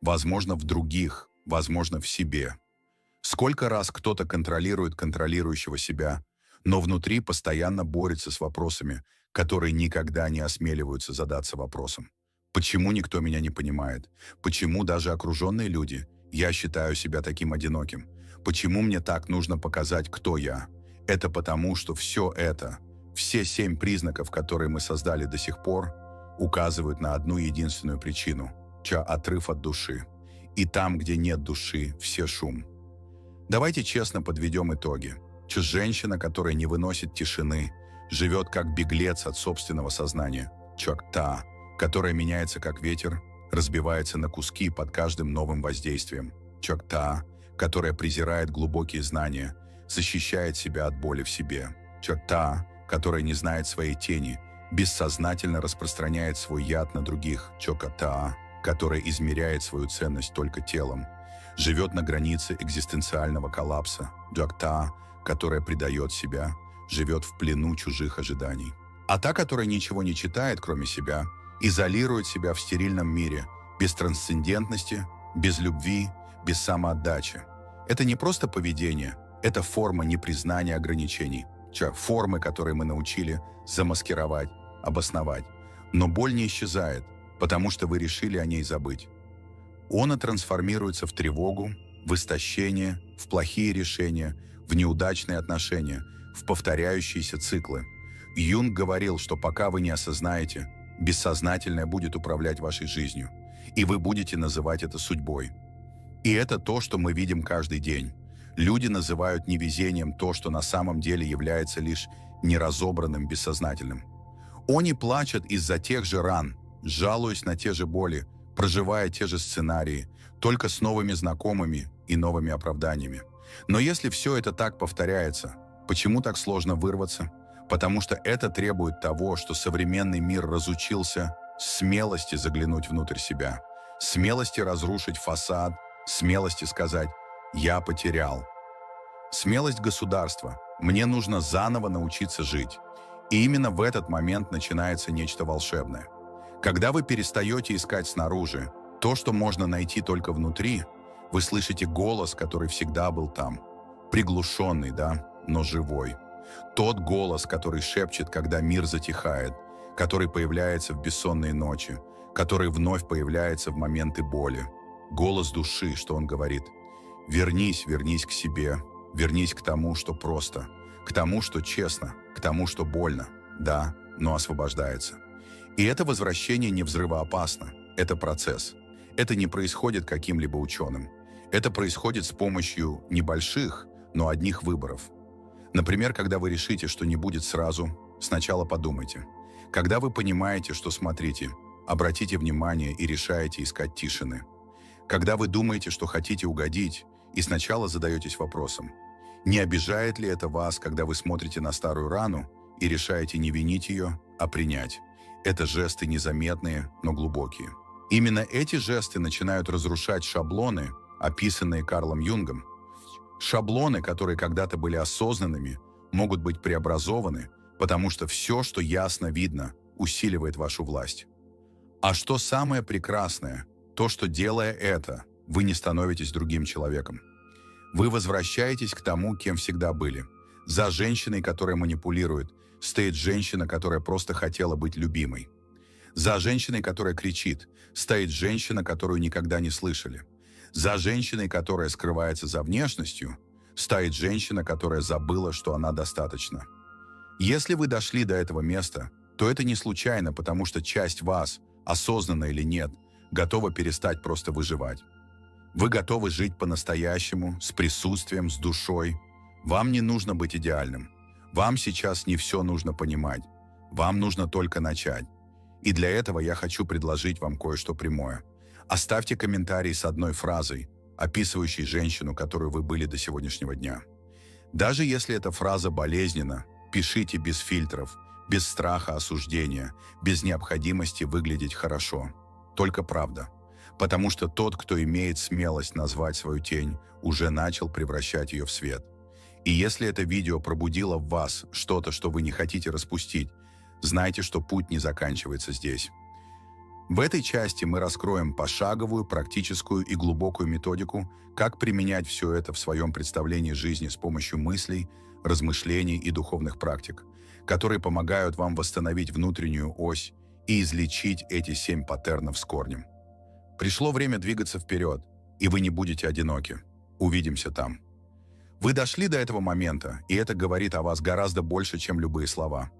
Возможно, в других, возможно, в себе. Сколько раз кто-то контролирует контролирующего себя, но внутри постоянно борется с вопросами, которые никогда не осмеливаются задаться вопросом. Почему никто меня не понимает? Почему даже окруженные люди, я считаю себя таким одиноким? Почему мне так нужно показать, кто я? Это потому, что все это, все 7 признаков, которые мы создали до сих пор, указывают на одну единственную причину – отрыв от души. И там, где нет души, все шум. Давайте честно подведем итоги. Женщина, которая не выносит тишины, живет как беглец от собственного сознания. Та, которая меняется как ветер, разбивается на куски под каждым новым воздействием. Та, которая презирает глубокие знания, защищает себя от боли в себе. Та, которая не знает своей тени, бессознательно распространяет свой яд на других. Та, которая измеряет свою ценность только телом, живет на границе экзистенциального коллапса. Та, которая предает себя, живет в плену чужих ожиданий. А та, которая ничего не читает, кроме себя, изолирует себя в стерильном мире, без трансцендентности, без любви, без самоотдачи. Это не просто поведение, это форма непризнания ограничений, формы, которые мы научили замаскировать, обосновать. Но боль не исчезает, потому что вы решили о ней забыть. Она трансформируется в тревогу, в истощение, в плохие решения, в неудачные отношения, в повторяющиеся циклы. Юнг говорил, что пока вы не осознаете, бессознательное будет управлять вашей жизнью, и вы будете называть это судьбой. И это то, что мы видим каждый день. Люди называют невезением то, что на самом деле является лишь неразобранным бессознательным. Они плачут из-за тех же ран, жалуясь на те же боли, проживая те же сценарии, только с новыми знакомыми и новыми оправданиями. Но если все это так повторяется, почему так сложно вырваться? Потому что это требует того, что современный мир разучился смелости заглянуть внутрь себя, смелости разрушить фасад, смелости сказать «я потерял». Смелость государства. Мне нужно заново научиться жить. И именно в этот момент начинается нечто волшебное. Когда вы перестаете искать снаружи то, что можно найти только внутри, вы слышите голос, который всегда был там. Приглушенный, да, но живой. Тот голос, который шепчет, когда мир затихает, который появляется в бессонные ночи, который вновь появляется в моменты боли. Голос души, что он говорит. Вернись к себе, вернись к тому, что просто, к тому, что честно, к тому, что больно, да, но освобождается. И это возвращение не взрывоопасно, это процесс. Это не происходит каким-либо ученым. Это происходит с помощью небольших, но одних выборов. Например, когда вы решите, что не будет сразу, сначала подумайте. Когда вы понимаете, что смотрите, обратите внимание и решаете искать тишины. Когда вы думаете, что хотите угодить, и сначала задаетесь вопросом, не обижает ли это вас, когда вы смотрите на старую рану и решаете не винить ее, а принять. Это жесты незаметные, но глубокие. Именно эти жесты начинают разрушать шаблоны, описанные Карлом Юнгом. Шаблоны, которые когда-то были осознанными, могут быть преобразованы, потому что все, что ясно видно, усиливает вашу власть. А что самое прекрасное, то, что делая это, вы не становитесь другим человеком. Вы возвращаетесь к тому, кем всегда были. За женщиной, которая манипулирует, стоит женщина, которая просто хотела быть любимой. За женщиной, которая кричит, стоит женщина, которую никогда не слышали. За женщиной, которая скрывается за внешностью, стоит женщина, которая забыла, что она достаточна. Если вы дошли до этого места, то это не случайно, потому что часть вас, осознанно или нет, готова перестать просто выживать. Вы готовы жить по-настоящему, с присутствием, с душой. Вам не нужно быть идеальным. Вам сейчас не все нужно понимать. Вам нужно только начать. И для этого я хочу предложить вам кое-что прямое. Оставьте комментарий с одной фразой, описывающей женщину, которую вы были до сегодняшнего дня. Даже если эта фраза болезненна, пишите без фильтров, без страха осуждения, без необходимости выглядеть хорошо. Только правда. Потому что тот, кто имеет смелость назвать свою тень, уже начал превращать ее в свет. И если это видео пробудило в вас что-то, что вы не хотите распустить, знайте, что путь не заканчивается здесь. В этой части мы раскроем пошаговую, практическую и глубокую методику, как применять все это в своем представлении жизни с помощью мыслей, размышлений и духовных практик, которые помогают вам восстановить внутреннюю ось и излечить эти 7 паттернов с корнем. Пришло время двигаться вперед, и вы не будете одиноки. Увидимся там. Вы дошли до этого момента, и это говорит о вас гораздо больше, чем любые слова.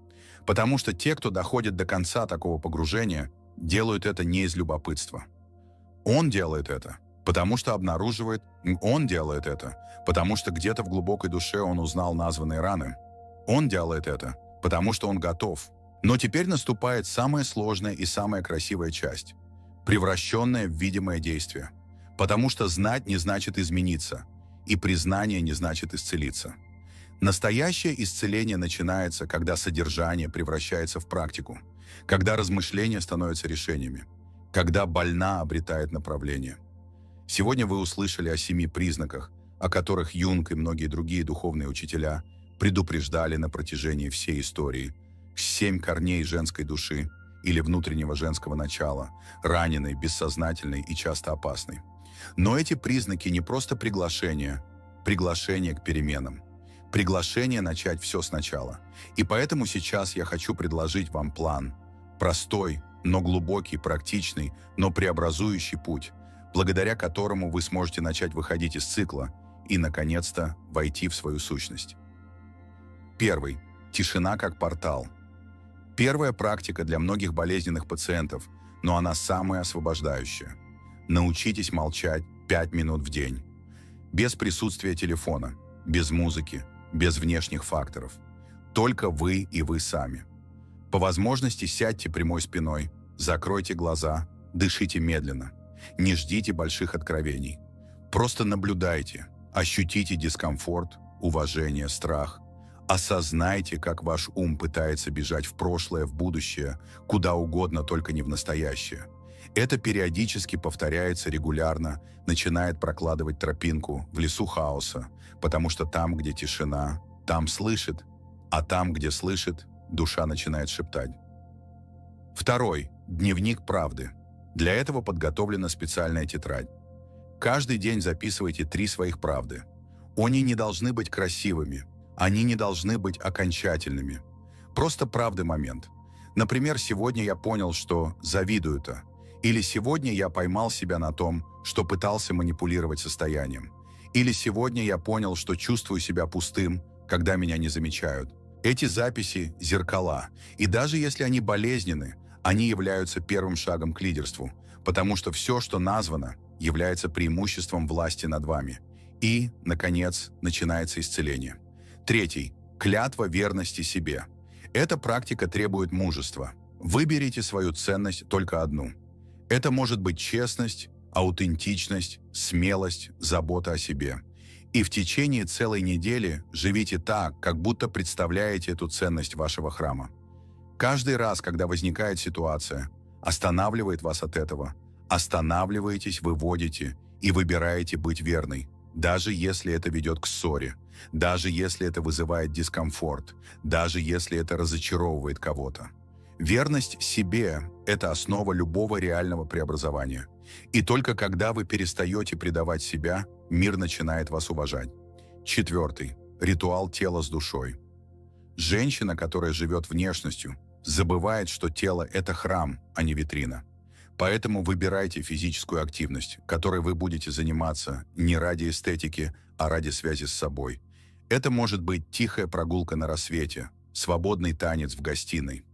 Потому что те, кто доходит до конца такого погружения, делают это не из любопытства. Он делает это, потому что обнаруживает, он делает это, потому что где-то в глубокой душе он узнал названные раны. Он делает это, потому что он готов. Но теперь наступает самая сложная и самая красивая часть, превращенная в видимое действие. Потому что знать не значит измениться, и признание не значит исцелиться. Настоящее исцеление начинается, когда содержание превращается в практику, когда размышления становятся решениями, когда больна обретает направление. Сегодня вы услышали о 7 признаках, о которых Юнг и многие другие духовные учителя предупреждали на протяжении всей истории. 7 корней женской души или внутреннего женского начала, раненой, бессознательной и часто опасной. Но эти признаки не просто приглашение к переменам, приглашение начать все сначала. И поэтому сейчас я хочу предложить вам план. Простой, но глубокий, практичный, но преобразующий путь, благодаря которому вы сможете начать выходить из цикла и, наконец-то, войти в свою сущность. Первый. Тишина как портал. Первая практика для многих болезненных пациентов, но она самая освобождающая. Научитесь молчать 5 минут в день. Без присутствия телефона, без музыки, без внешних факторов. Только вы и вы сами. По возможности сядьте прямой спиной, закройте глаза, дышите медленно. Не ждите больших откровений. Просто наблюдайте, ощутите дискомфорт, уважение, страх. Осознайте, как ваш ум пытается бежать в прошлое, в будущее, куда угодно, только не в настоящее. Это периодически повторяется регулярно, начинает прокладывать тропинку в лесу хаоса, потому что там, где тишина, там слышит, а там, где слышит, душа начинает шептать. Второй. Дневник правды. Для этого подготовлена специальная тетрадь. Каждый день записывайте 3 своих правды. Они не должны быть красивыми, они не должны быть окончательными. Просто правды момент. Например, сегодня я понял, что завидую-то. Или сегодня я поймал себя на том, что пытался манипулировать состоянием. Или сегодня я понял, что чувствую себя пустым, когда меня не замечают. Эти записи – зеркала. И даже если они болезненны, они являются первым шагом к лидерству, потому что все, что названо, является преимуществом власти над вами. И, наконец, начинается исцеление. Третий. Клятва верности себе. Эта практика требует мужества. Выберите свою ценность только одну. Это может быть честность, аутентичность, смелость, забота о себе. И в течение целой недели живите так, как будто представляете эту ценность вашего храма. Каждый раз, когда возникает ситуация, останавливает вас от этого, останавливаетесь, выводите и выбираете быть верной, даже если это ведет к ссоре, даже если это вызывает дискомфорт, даже если это разочаровывает кого-то. Верность себе – это основа любого реального преобразования. И только когда вы перестаете предавать себя, мир начинает вас уважать. Четвертый. Ритуал тела с душой. Женщина, которая живет внешностью, забывает, что тело – это храм, а не витрина. Поэтому выбирайте физическую активность, которой вы будете заниматься не ради эстетики, а ради связи с собой. Это может быть тихая прогулка на рассвете, свободный танец в гостиной.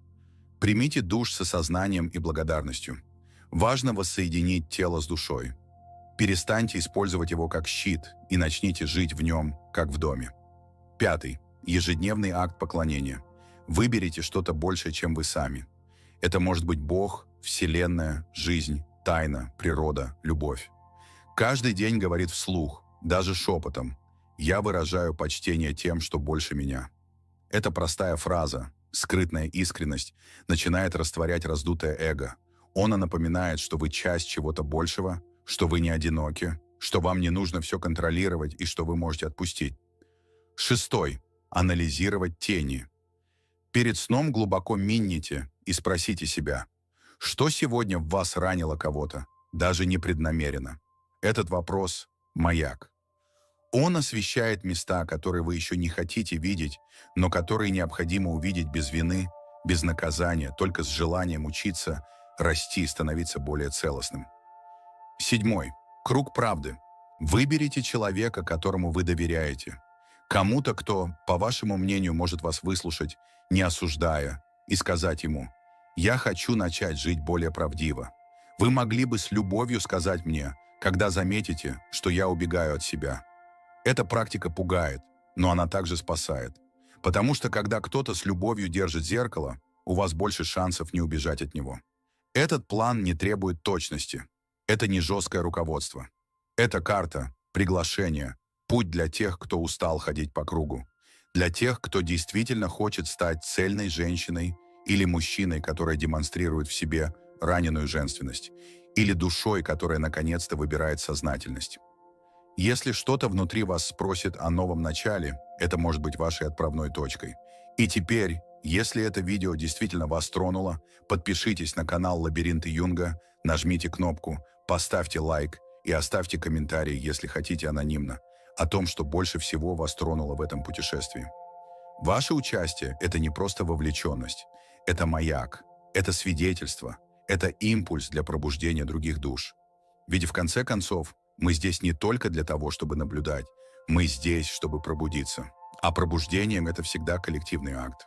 Примите душ с осознанием и благодарностью. Важно воссоединить тело с душой. Перестаньте использовать его как щит и начните жить в нем, как в доме. Пятый. Ежедневный акт поклонения. Выберите что-то большее, чем вы сами. Это может быть Бог, Вселенная, жизнь, тайна, природа, любовь. Каждый день говорит вслух, даже шепотом: «Я выражаю почтение тем, что больше меня». Эта простая фраза, скрытная искренность, начинает растворять раздутое эго. Она напоминает, что вы часть чего-то большего, что вы не одиноки, что вам не нужно все контролировать и что вы можете отпустить. Шестой. Анализировать тени. Перед сном глубоко минните и спросите себя, что сегодня в вас ранило кого-то, даже непреднамеренно. Этот вопрос– маяк. Он освещает места, которые вы еще не хотите видеть, но которые необходимо увидеть без вины, без наказания, только с желанием учиться, расти, становиться более целостным. 7. Круг правды. Выберите человека, которому вы доверяете. Кому-то, кто, по вашему мнению, может вас выслушать, не осуждая, и сказать ему: «Я хочу начать жить более правдиво». Вы могли бы с любовью сказать мне, когда заметите, что я убегаю от себя. Эта практика пугает, но она также спасает. Потому что когда кто-то с любовью держит зеркало, у вас больше шансов не убежать от него. Этот план не требует точности. Это не жесткое руководство. Это карта, приглашение, путь для тех, кто устал ходить по кругу. Для тех, кто действительно хочет стать цельной женщиной или мужчиной, который демонстрирует в себе раненую женственность, или душой, которая наконец-то выбирает сознательность. Если что-то внутри вас спросит о новом начале, это может быть вашей отправной точкой. И теперь, если это видео действительно вас тронуло, подпишитесь на канал «Лабиринты Юнга», нажмите кнопку, поставьте лайк и оставьте комментарий, если хотите анонимно, о том, что больше всего вас тронуло в этом путешествии. Ваше участие– это не просто вовлеченность, это маяк, это свидетельство, это импульс для пробуждения других душ. Ведь в конце концов, мы здесь не только для того, чтобы наблюдать, мы здесь, чтобы пробудиться. А пробуждением это всегда коллективный акт.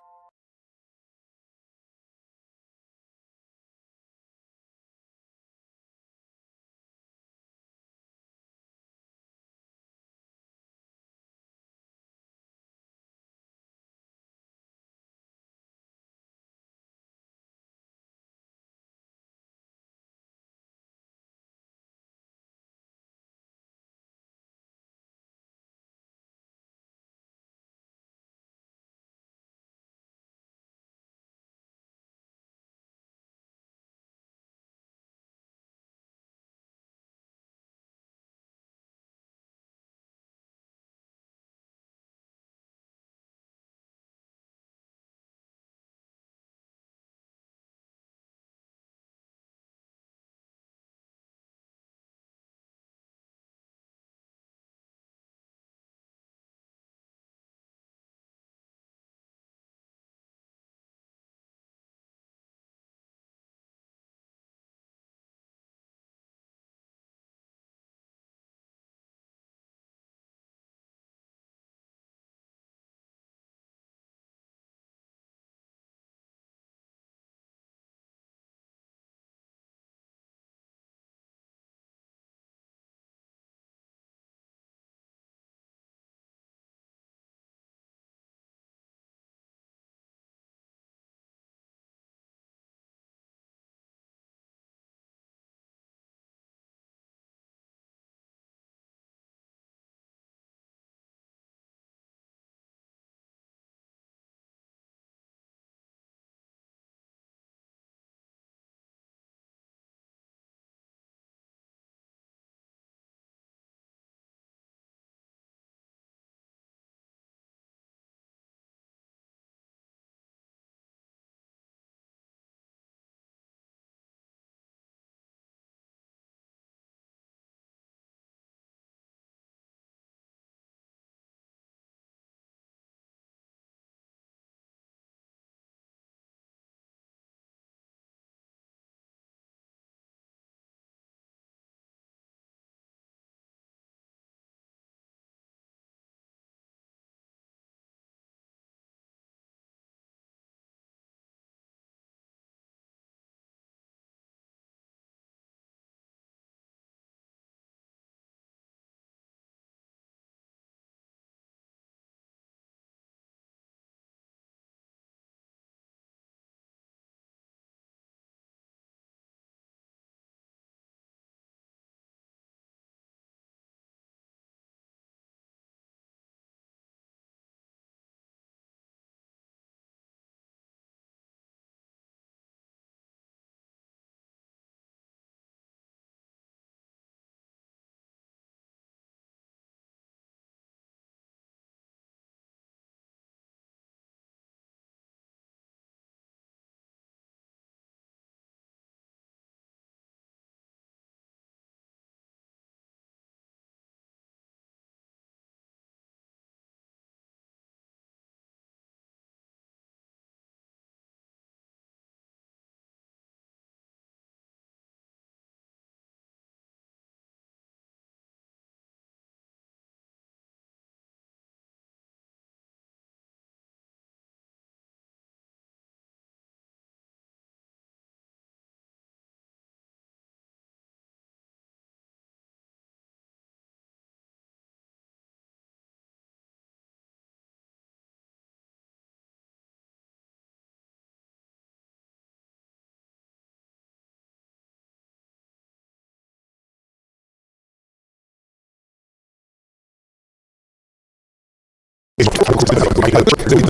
The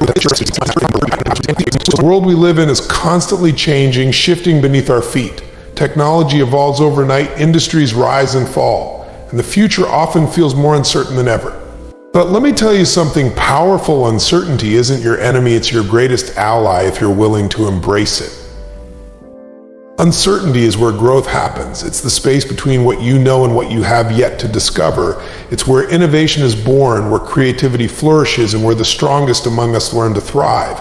world we live in is constantly changing, shifting beneath our feet. Technology evolves overnight, industries rise and fall, and the future often feels more uncertain than ever. But let me tell you something powerful: uncertainty isn't your enemy, it's your greatest ally if you're willing to embrace it. Uncertainty is where growth happens. It's the space between what you know and what you have yet to discover. It's where innovation is born, where creativity flourishes, and where the strongest among us learn to thrive.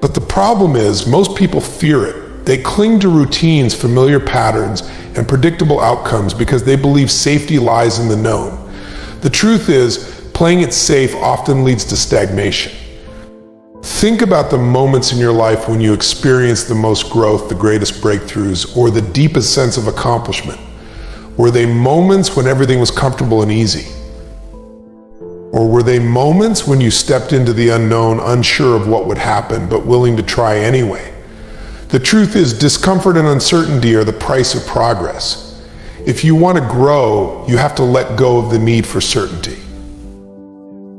But the problem is, most people fear it. They cling to routines, familiar patterns, and predictable outcomes because they believe safety lies in the known. The truth is, playing it safe often leads to stagnation. Think about the moments in your life when you experienced the most growth, the greatest breakthroughs, or the deepest sense of accomplishment. Were they moments when everything was comfortable and easy? Or were they moments when you stepped into the unknown, unsure of what would happen, but willing to try anyway? The truth is, discomfort and uncertainty are the price of progress. If you want to grow, you have to let go of the need for certainty.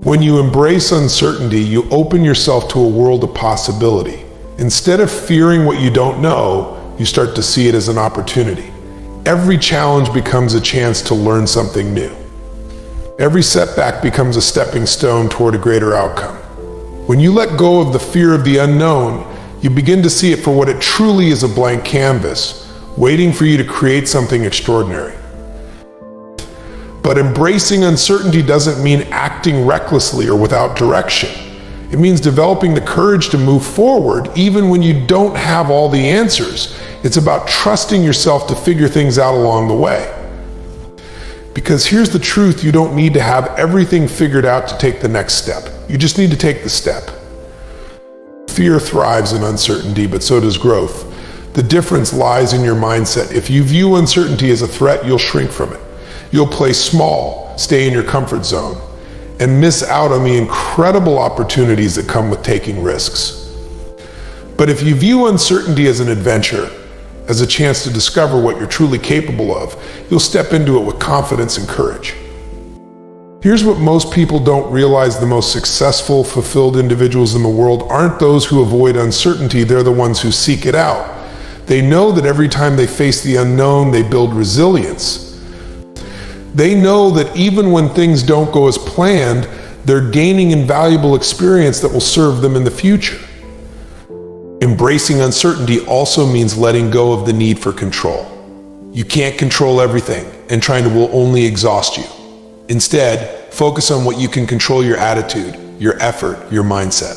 When you embrace uncertainty, you open yourself to a world of possibility. Instead of fearing what you don't know, you start to see it as an opportunity. Every challenge becomes a chance to learn something new. Every setback becomes a stepping stone toward a greater outcome. When you let go of the fear of the unknown, you begin to see it for what it truly is: a blank canvas, waiting for you to create something extraordinary. But embracing uncertainty doesn't mean acting recklessly or without direction. It means developing the courage to move forward even when you don't have all the answers. It's about trusting yourself to figure things out along the way. Because here's the truth: you don't need to have everything figured out to take the next step. You just need to take the step. Fear thrives in uncertainty, but so does growth. The difference lies in your mindset. If you view uncertainty as a threat, you'll shrink from it. You'll play small, stay in your comfort zone, and miss out on the incredible opportunities that come with taking risks. But if you view uncertainty as an adventure, as a chance to discover what you're truly capable of, you'll step into it with confidence and courage. Here's what most people don't realize: the most successful, fulfilled individuals in the world aren't those who avoid uncertainty, they're the ones who seek it out. They know that every time they face the unknown, they build resilience. They know that even when things don't go as planned, they're gaining invaluable experience that will serve them in the future. Embracing uncertainty also means letting go of the need for control. You can't control everything, and trying to will only exhaust you. Instead, focus on what you can control: your attitude, your effort, your mindset.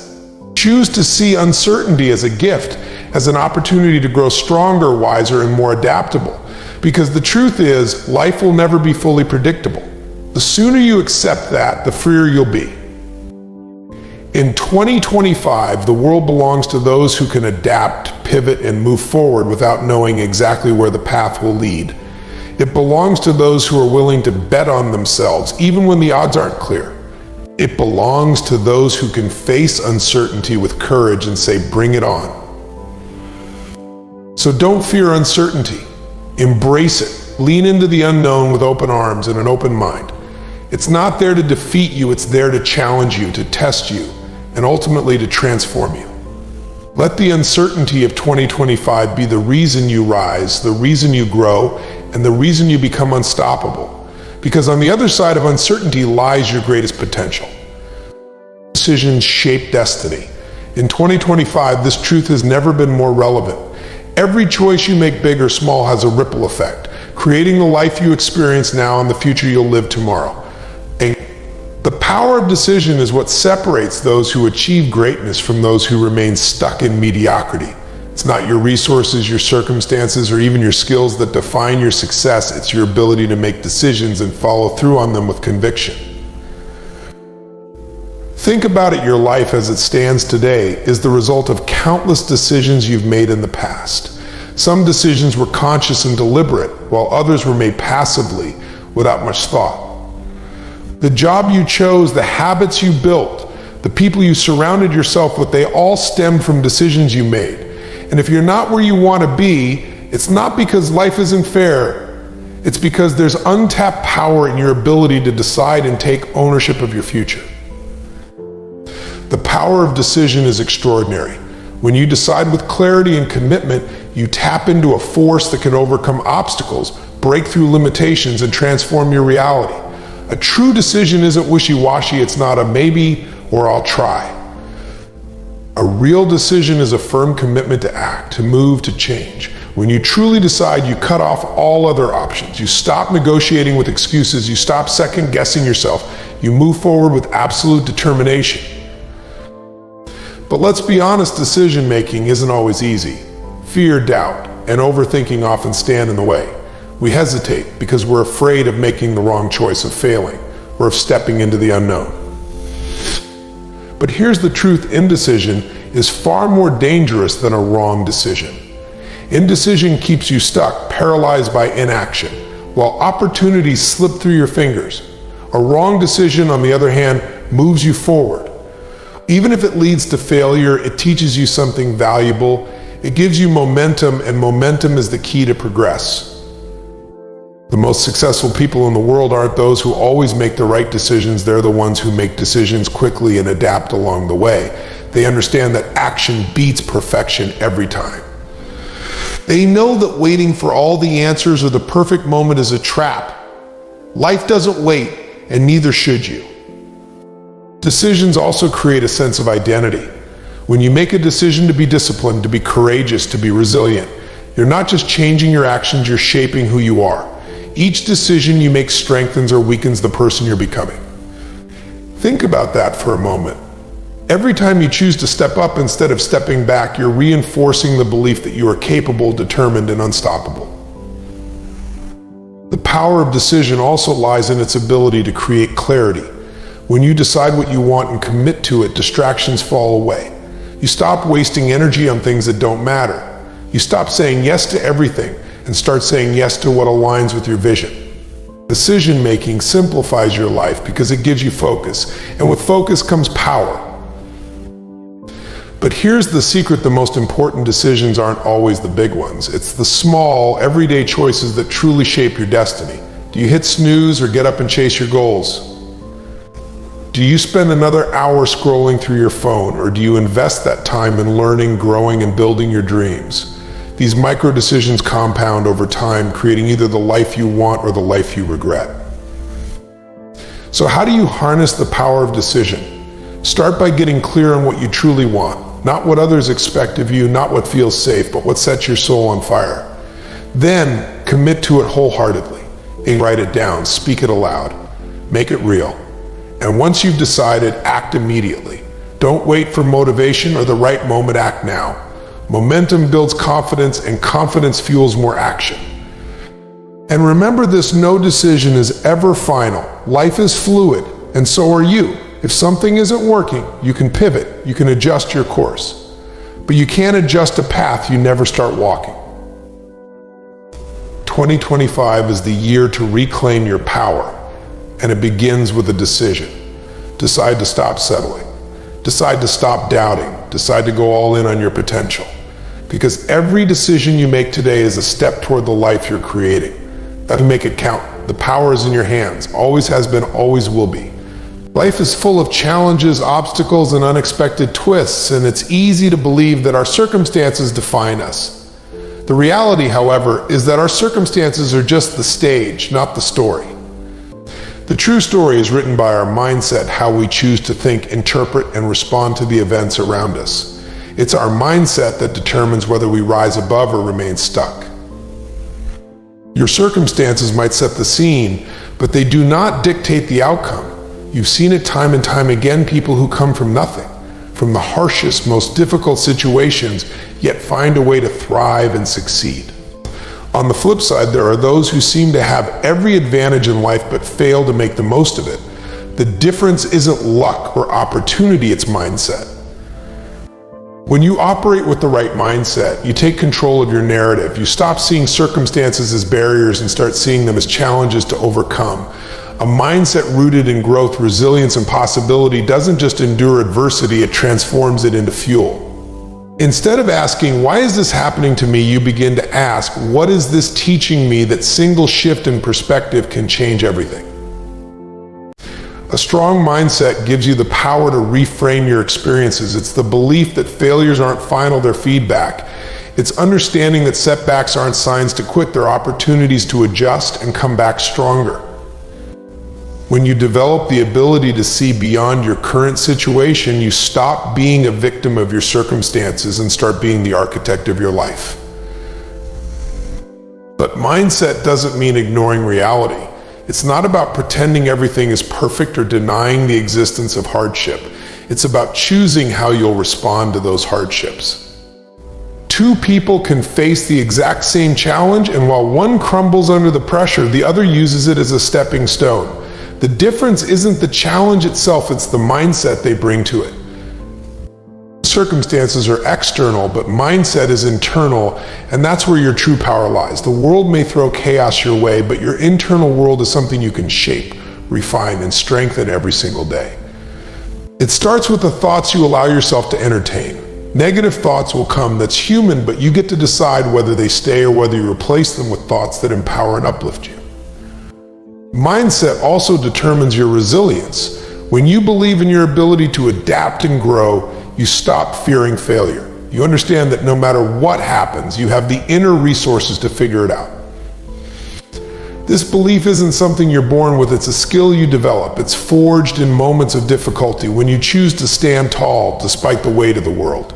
Choose to see uncertainty as a gift, as an opportunity to grow stronger, wiser, and more adaptable. Because the truth is, life will never be fully predictable. The sooner you accept that, the freer you'll be. In 2025, the world belongs to those who can adapt, pivot, and move forward without knowing exactly where the path will lead. It belongs to those who are willing to bet on themselves, even when the odds aren't clear. It belongs to those who can face uncertainty with courage and say, "Bring it on." So don't fear uncertainty. Embrace it. Lean into the unknown with open arms and an open mind. It's not there to defeat you, it's there to challenge you, to test you, and ultimately to transform you. Let the uncertainty of 2025 be the reason you rise, the reason you grow, and the reason you become unstoppable. Because on the other side of uncertainty lies your greatest potential. Decisions shape destiny. In 2025, this truth has never been more relevant. Every choice you make, big or small, has a ripple effect, creating the life you experience now and the future you'll live tomorrow. And the power of decision is what separates those who achieve greatness from those who remain stuck in mediocrity. It's not your resources, your circumstances, or even your skills that define your success. It's your ability to make decisions and follow through on them with conviction. Think about it: your life as it stands today is the result of countless decisions you've made in the past. Some decisions were conscious and deliberate, while others were made passively, without much thought. The job you chose, the habits you built, the people you surrounded yourself with, they all stem from decisions you made. And if you're not where you want to be, it's not because life isn't fair. It's because there's untapped power in your ability to decide and take ownership of your future. The power of decision is extraordinary. When you decide with clarity and commitment, you tap into a force that can overcome obstacles, break through limitations, and transform your reality. A true decision isn't wishy-washy, it's not a maybe or I'll try. A real decision is a firm commitment to act, to move, to change. When you truly decide, you cut off all other options. You stop negotiating with excuses, you stop second-guessing yourself, you move forward with absolute determination. But let's be honest, decision-making isn't always easy. Fear, doubt, and overthinking often stand in the way. We hesitate because we're afraid of making the wrong choice, of failing, or of stepping into the unknown. But here's the truth, indecision is far more dangerous than a wrong decision. Indecision keeps you stuck, paralyzed by inaction, while opportunities slip through your fingers. A wrong decision, on the other hand, moves you forward. Even if it leads to failure, it teaches you something valuable. It gives you momentum, and momentum is the key to progress. The most successful people in the world aren't those who always make the right decisions. They're the ones who make decisions quickly and adapt along the way. They understand that action beats perfection every time. They know that waiting for all the answers or the perfect moment is a trap. Life doesn't wait, and neither should you. Decisions also create a sense of identity. When you make a decision to be disciplined, to be courageous, to be resilient, you're not just changing your actions, you're shaping who you are. Each decision you make strengthens or weakens the person you're becoming. Think about that for a moment. Every time you choose to step up instead of stepping back, you're reinforcing the belief that you are capable, determined, and unstoppable. The power of decision also lies in its ability to create clarity. When you decide what you want and commit to it, distractions fall away. You stop wasting energy on things that don't matter. You stop saying yes to everything and start saying yes to what aligns with your vision. Decision-making simplifies your life because it gives you focus, and with focus comes power. But here's the secret: the most important decisions aren't always the big ones. It's the small, everyday choices that truly shape your destiny. Do you hit snooze or get up and chase your goals? Do you spend another hour scrolling through your phone, or do you invest that time in learning, growing, and building your dreams? These micro decisions compound over time, creating either the life you want or the life you regret. So how do you harness the power of decision? Start by getting clear on what you truly want, not what others expect of you, not what feels safe, but what sets your soul on fire. Then commit to it wholeheartedly. Write it down, speak it aloud, make it real. And once you've decided, act immediately. Don't wait for motivation or the right moment, act now. Momentum builds confidence, and confidence fuels more action. And remember this: no decision is ever final. Life is fluid, and so are you. If something isn't working, you can pivot, you can adjust your course. But you can't adjust a path you never start walking. 2025 is the year to reclaim your power, and it begins with a decision. Decide to stop settling. Decide to stop doubting. Decide to go all in on your potential. Because every decision you make today is a step toward the life you're creating. That will make it count. The power is in your hands. Always has been, always will be. Life is full of challenges, obstacles, and unexpected twists, and it's easy to believe that our circumstances define us. The reality, however, is that our circumstances are just the stage, not the story. The true story is written by our mindset, how we choose to think, interpret, and respond to the events around us. It's our mindset that determines whether we rise above or remain stuck. Your circumstances might set the scene, but they do not dictate the outcome. You've seen it time and time again, people who come from nothing, from the harshest, most difficult situations, yet find a way to thrive and succeed. On the flip side, there are those who seem to have every advantage in life but fail to make the most of it. The difference isn't luck or opportunity, it's mindset. When you operate with the right mindset, you take control of your narrative. You stop seeing circumstances as barriers and start seeing them as challenges to overcome. A mindset rooted in growth, resilience, and possibility doesn't just endure adversity, it transforms it into fuel. Instead of asking, why is this happening to me, you begin to ask, what is this teaching me? That single shift in perspective can change everything. A strong mindset gives you the power to reframe your experiences. It's the belief that failures aren't final, they're feedback. It's understanding that setbacks aren't signs to quit, they're opportunities to adjust and come back stronger. When you develop the ability to see beyond your current situation, you stop being a victim of your circumstances and start being the architect of your life. But mindset doesn't mean ignoring reality. It's not about pretending everything is perfect or denying the existence of hardship. It's about choosing how you'll respond to those hardships. Two people can face the exact same challenge, and while one crumbles under the pressure, the other uses it as a stepping stone. The difference isn't the challenge itself, it's the mindset they bring to it. Circumstances are external, but mindset is internal, and that's where your true power lies. The world may throw chaos your way, but your internal world is something you can shape, refine, and strengthen every single day. It starts with the thoughts you allow yourself to entertain. Negative thoughts will come, that's human, but you get to decide whether they stay or whether you replace them with thoughts that empower and uplift you. Mindset also determines your resilience. When you believe in your ability to adapt and grow, you stop fearing failure. You understand that no matter what happens, you have the inner resources to figure it out. This belief isn't something you're born with, it's a skill you develop. It's forged in moments of difficulty when you choose to stand tall despite the weight of the world.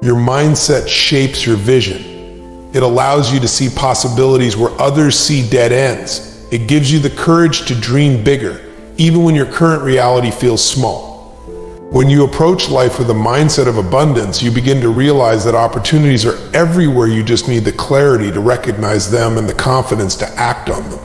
Your mindset shapes your vision. It allows you to see possibilities where others see dead ends. It gives you the courage to dream bigger, even when your current reality feels small. When you approach life with a mindset of abundance, you begin to realize that opportunities are everywhere. You just need the clarity to recognize them and the confidence to act on them.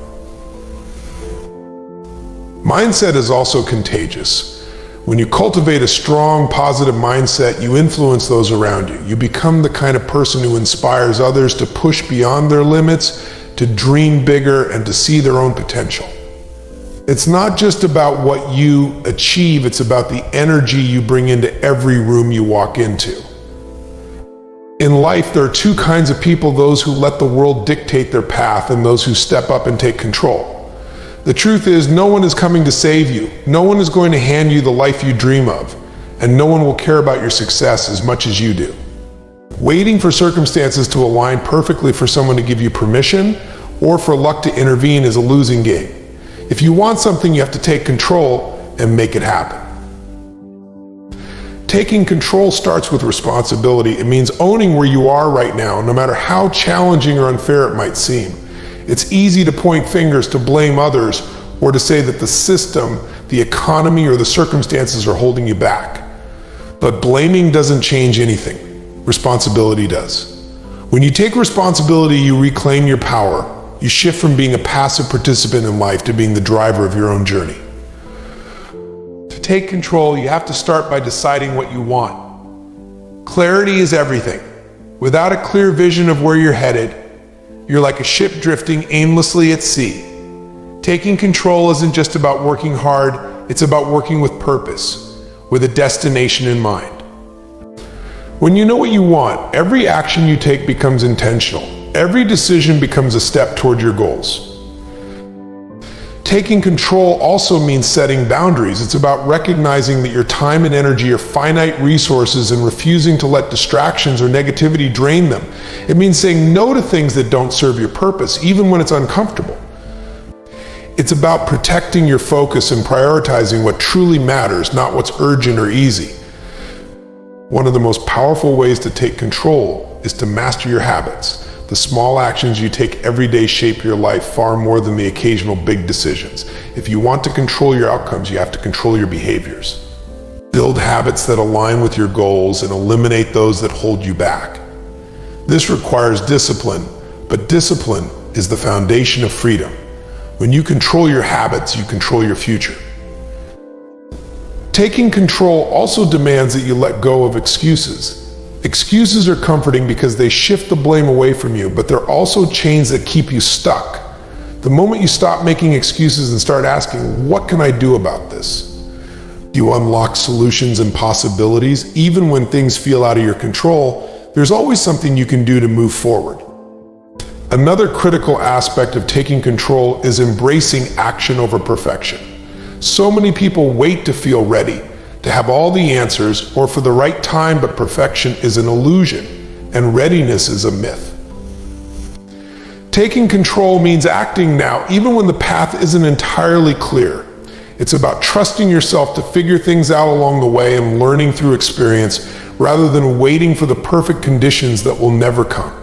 Mindset is also contagious. When you cultivate a strong, positive mindset, you influence those around you. You become the kind of person who inspires others to push beyond their limits, to dream bigger, and to see their own potential. It's not just about what you achieve, it's about the energy you bring into every room you walk into. In life, there are two kinds of people: those who let the world dictate their path and those who step up and take control. The truth is, no one is coming to save you. No one is going to hand you the life you dream of, and no one will care about your success as much as you do. Waiting for circumstances to align perfectly for someone to give you permission or for luck to intervene is a losing game. If you want something, you have to take control and make it happen. Taking control starts with responsibility. It means owning where you are right now, no matter how challenging or unfair it might seem. It's easy to point fingers, to blame others, or to say that the system, the economy, or the circumstances are holding you back. But blaming doesn't change anything. Responsibility does. When you take responsibility, you reclaim your power. You shift from being a passive participant in life to being the driver of your own journey. To take control, you have to start by deciding what you want. Clarity is everything. Without a clear vision of where you're headed, you're like a ship drifting aimlessly at sea. Taking control isn't just about working hard, it's about working with purpose, with a destination in mind. When you know what you want, every action you take becomes intentional. Every decision becomes a step toward your goals. Taking control also means setting boundaries. It's about recognizing that your time and energy are finite resources and refusing to let distractions or negativity drain them. It means saying no to things that don't serve your purpose, even when it's uncomfortable. It's about protecting your focus and prioritizing what truly matters, not what's urgent or easy. One of the most powerful ways to take control is to master your habits. The small actions you take every day shape your life far more than the occasional big decisions. If you want to control your outcomes, you have to control your behaviors. Build habits that align with your goals and eliminate those that hold you back. This requires discipline, but discipline is the foundation of freedom. When you control your habits, you control your future. Taking control also demands that you let go of excuses. Excuses are comforting because they shift the blame away from you, but they're also chains that keep you stuck. The moment you stop making excuses and start asking, what can I do about this? You unlock solutions and possibilities. Even when things feel out of your control, there's always something you can do to move forward. Another critical aspect of taking control is embracing action over perfection. So many people wait to feel ready, to have all the answers, or for the right time, but perfection is an illusion, and readiness is a myth. Taking control means acting now, even when the path isn't entirely clear. It's about trusting yourself to figure things out along the way and learning through experience, rather than waiting for the perfect conditions that will never come.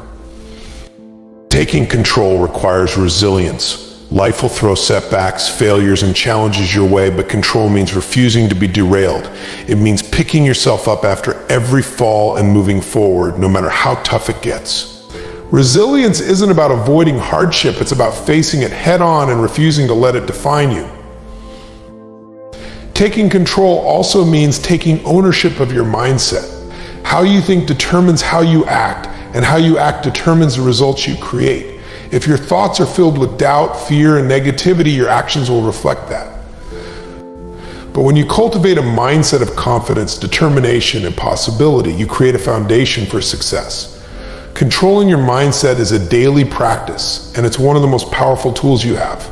Taking control requires resilience. Life will throw setbacks, failures, and challenges your way, but control means refusing to be derailed. It means picking yourself up after every fall and moving forward, no matter how tough it gets. Resilience isn't about avoiding hardship, it's about facing it head on and refusing to let it define you. Taking control also means taking ownership of your mindset. How you think determines how you act, and how you act determines the results you create. If your thoughts are filled with doubt, fear, and negativity, your actions will reflect that. But when you cultivate a mindset of confidence, determination, and possibility, you create a foundation for success. Controlling your mindset is a daily practice, and it's one of the most powerful tools you have.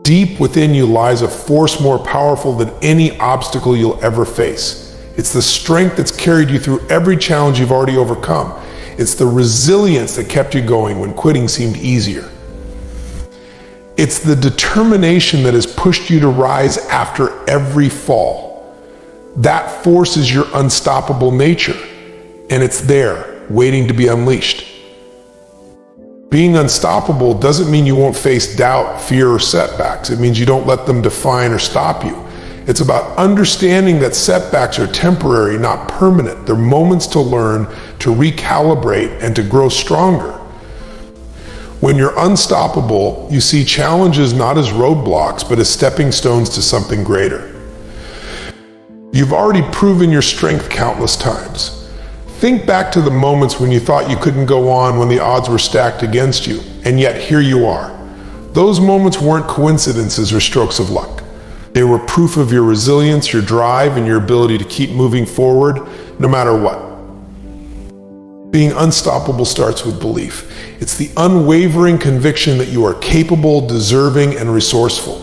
Deep within you lies a force more powerful than any obstacle you'll ever face. It's the strength that's carried you through every challenge you've already overcome. It's the resilience that kept you going when quitting seemed easier. It's the determination that has pushed you to rise after every fall. That force is your unstoppable nature, and it's there, waiting to be unleashed. Being unstoppable doesn't mean you won't face doubt, fear, or setbacks. It means you don't let them define or stop you. It's about understanding that setbacks are temporary, not permanent. They're moments to learn, to recalibrate, and to grow stronger. When you're unstoppable, you see challenges not as roadblocks, but as stepping stones to something greater. You've already proven your strength countless times. Think back to the moments when you thought you couldn't go on, when the odds were stacked against you, and yet here you are. Those moments weren't coincidences or strokes of luck. They were proof of your resilience, your drive, and your ability to keep moving forward, no matter what. Being unstoppable starts with belief. It's the unwavering conviction that you are capable, deserving, and resourceful.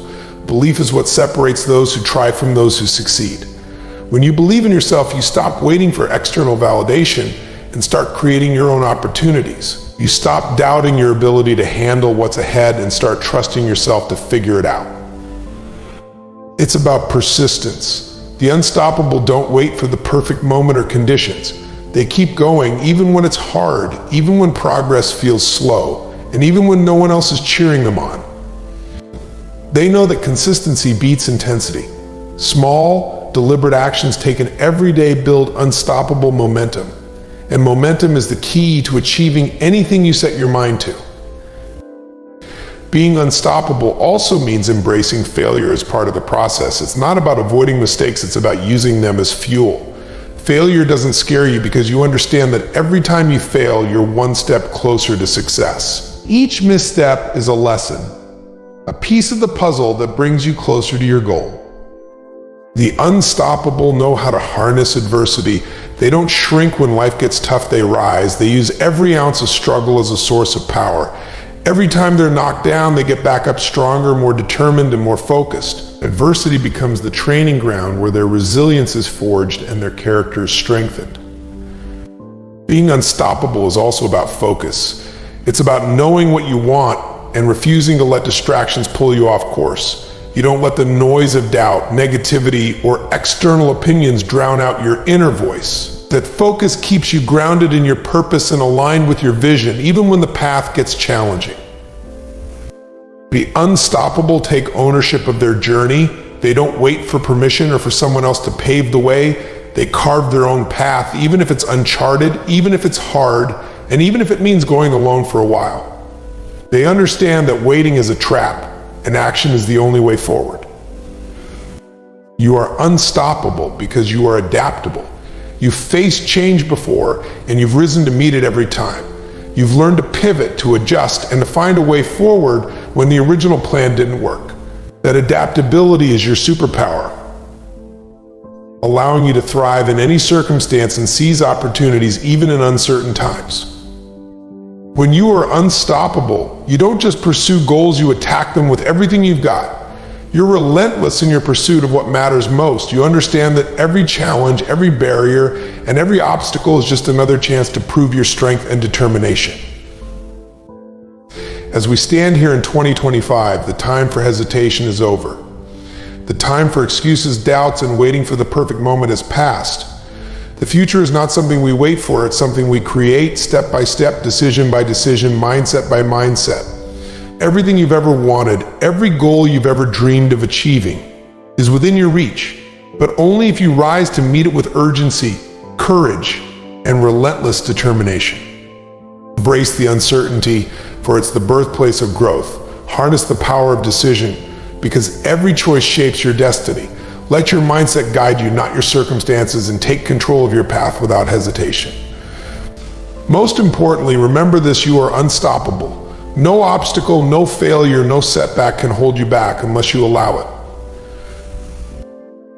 Belief is what separates those who try from those who succeed. When you believe in yourself, you stop waiting for external validation and start creating your own opportunities. You stop doubting your ability to handle what's ahead and start trusting yourself to figure it out. It's about persistence. The unstoppable don't wait for the perfect moment or conditions. They keep going even when it's hard, even when progress feels slow, and even when no one else is cheering them on. They know that consistency beats intensity. Small, deliberate actions taken every day build unstoppable momentum. And momentum is the key to achieving anything you set your mind to. Being unstoppable also means embracing failure as part of the process. It's not about avoiding mistakes, it's about using them as fuel. Failure doesn't scare you because you understand that every time you fail, you're one step closer to success. Each misstep is a lesson, a piece of the puzzle that brings you closer to your goal. The unstoppable know how to harness adversity. They don't shrink when life gets tough, they rise. They use every ounce of struggle as a source of power. Every time they're knocked down, they get back up stronger, more determined, and more focused. Adversity becomes the training ground where their resilience is forged and their character is strengthened. Being unstoppable is also about focus. It's about knowing what you want and refusing to let distractions pull you off course. You don't let the noise of doubt, negativity, or external opinions drown out your inner voice. That focus keeps you grounded in your purpose and aligned with your vision, even when the path gets challenging. Be unstoppable, take ownership of their journey. They don't wait for permission or for someone else to pave the way. They carve their own path, even if it's uncharted, even if it's hard, and even if it means going alone for a while. They understand that waiting is a trap, and action is the only way forward. You are unstoppable because you are adaptable. You've faced change before, and you've risen to meet it every time. You've learned to pivot, to adjust, and to find a way forward when the original plan didn't work. That adaptability is your superpower, allowing you to thrive in any circumstance and seize opportunities even in uncertain times. When you are unstoppable, you don't just pursue goals, you attack them with everything you've got. You're relentless in your pursuit of what matters most. You understand that every challenge, every barrier, and every obstacle is just another chance to prove your strength and determination. As we stand here in 2025, the time for hesitation is over. The time for excuses, doubts, and waiting for the perfect moment has passed. The future is not something we wait for, it's something we create step by step, decision by decision, mindset by mindset. Everything you've ever wanted, every goal you've ever dreamed of achieving is within your reach, but only if you rise to meet it with urgency, courage, and relentless determination. Embrace the uncertainty, for it's the birthplace of growth. Harness the power of decision, because every choice shapes your destiny. Let your mindset guide you, not your circumstances, and take control of your path without hesitation. Most importantly, remember this: you are unstoppable. No obstacle, no failure, no setback can hold you back unless you allow it.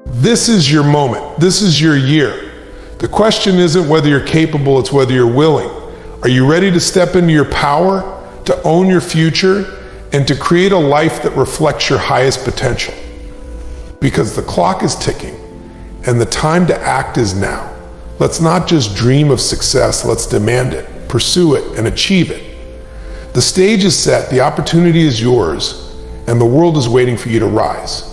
This is your moment. This is your year. The question isn't whether you're capable, it's whether you're willing. Are you ready to step into your power, to own your future, and to create a life that reflects your highest potential? Because the clock is ticking, and the time to act is now. Let's not just dream of success, let's demand it, pursue it, and achieve it. The stage is set, the opportunity is yours, and the world is waiting for you to rise.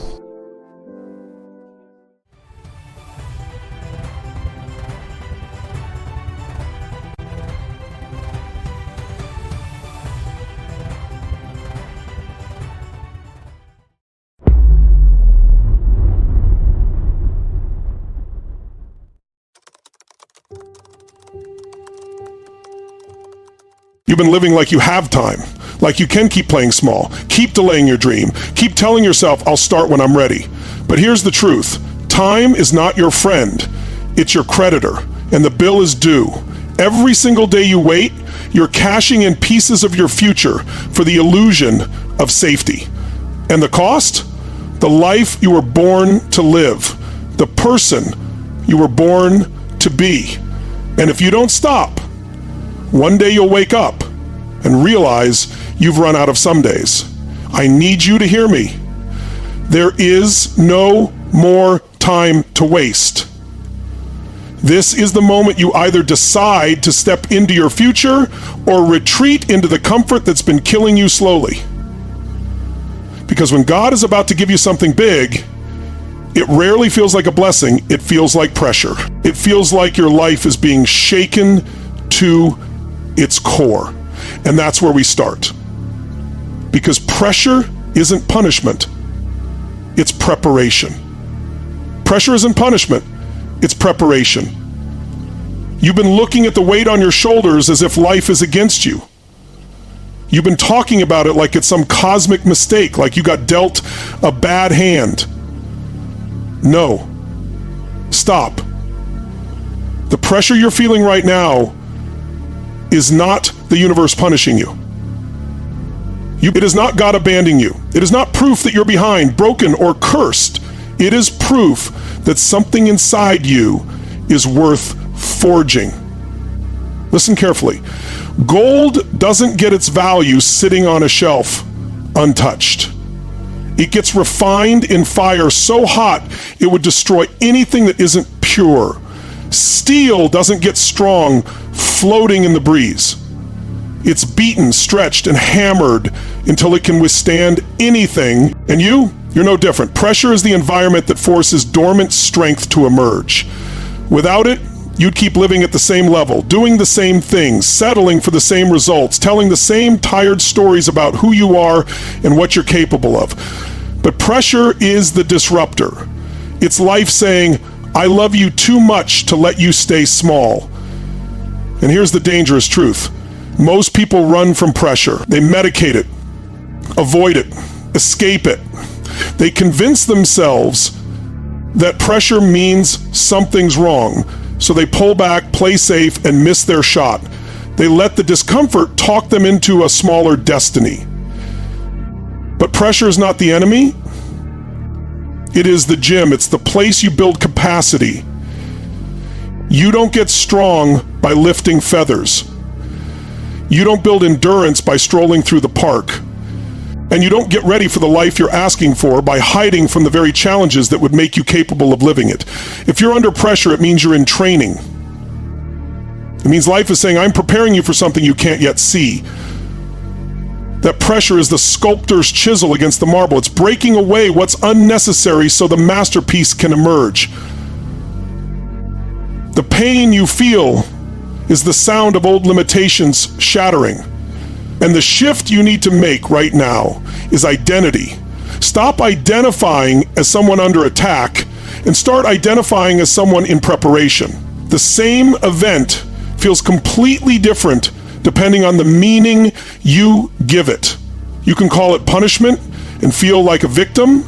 You've been living like you have time, like you can keep playing small, keep delaying your dream, keep telling yourself, I'll start when I'm ready. But here's the truth. Time is not your friend, it's your creditor, and the bill is due. Every single day you wait, you're cashing in pieces of your future for the illusion of safety. And the cost? The life you were born to live, the person you were born to be. And if you don't stop, one day you'll wake up and realize you've run out of some days. I need you to hear me. There is no more time to waste. This is the moment you either decide to step into your future or retreat into the comfort that's been killing you slowly. Because when God is about to give you something big, it rarely feels like a blessing, it feels like pressure. It feels like your life is being shaken to its core. And that's where we start. Because pressure isn't punishment, it's preparation. Pressure isn't punishment, it's preparation. You've been looking at the weight on your shoulders as if life is against you. You've been talking about it like it's some cosmic mistake, like you got dealt a bad hand. No. Stop. The pressure you're feeling right now is not the universe punishing you. It is not God abandoning you. It is not proof that you're behind, broken, or cursed. It is proof that something inside you is worth forging. Listen carefully. Gold doesn't get its value sitting on a shelf untouched. It gets refined in fire so hot it would destroy anything that isn't pure. Steel doesn't get strong floating in the breeze. It's beaten, stretched, and hammered until it can withstand anything. And you're no different. Pressure is the environment that forces dormant strength to emerge. Without it, you'd keep living at the same level, doing the same things, settling for the same results, telling the same tired stories about who you are and what you're capable of. But pressure is the disruptor. It's life saying, I love you too much to let you stay small. And here's the dangerous truth. Most people run from pressure. They medicate it, avoid it, escape it. They convince themselves that pressure means something's wrong. So they pull back, play safe, and miss their shot. They let the discomfort talk them into a smaller destiny. But pressure is not the enemy. It is the gym. It's the place you build capacity. You don't get strong by lifting feathers. You don't build endurance by strolling through the park. And you don't get ready for the life you're asking for by hiding from the very challenges that would make you capable of living it. If you're under pressure, it means you're in training. It means life is saying, I'm preparing you for something you can't yet see. That pressure is the sculptor's chisel against the marble. It's breaking away what's unnecessary so the masterpiece can emerge. The pain you feel is the sound of old limitations shattering. And the shift you need to make right now is identity. Stop identifying as someone under attack and start identifying as someone in preparation. The same event feels completely different depending on the meaning you give it. You can call it punishment and feel like a victim,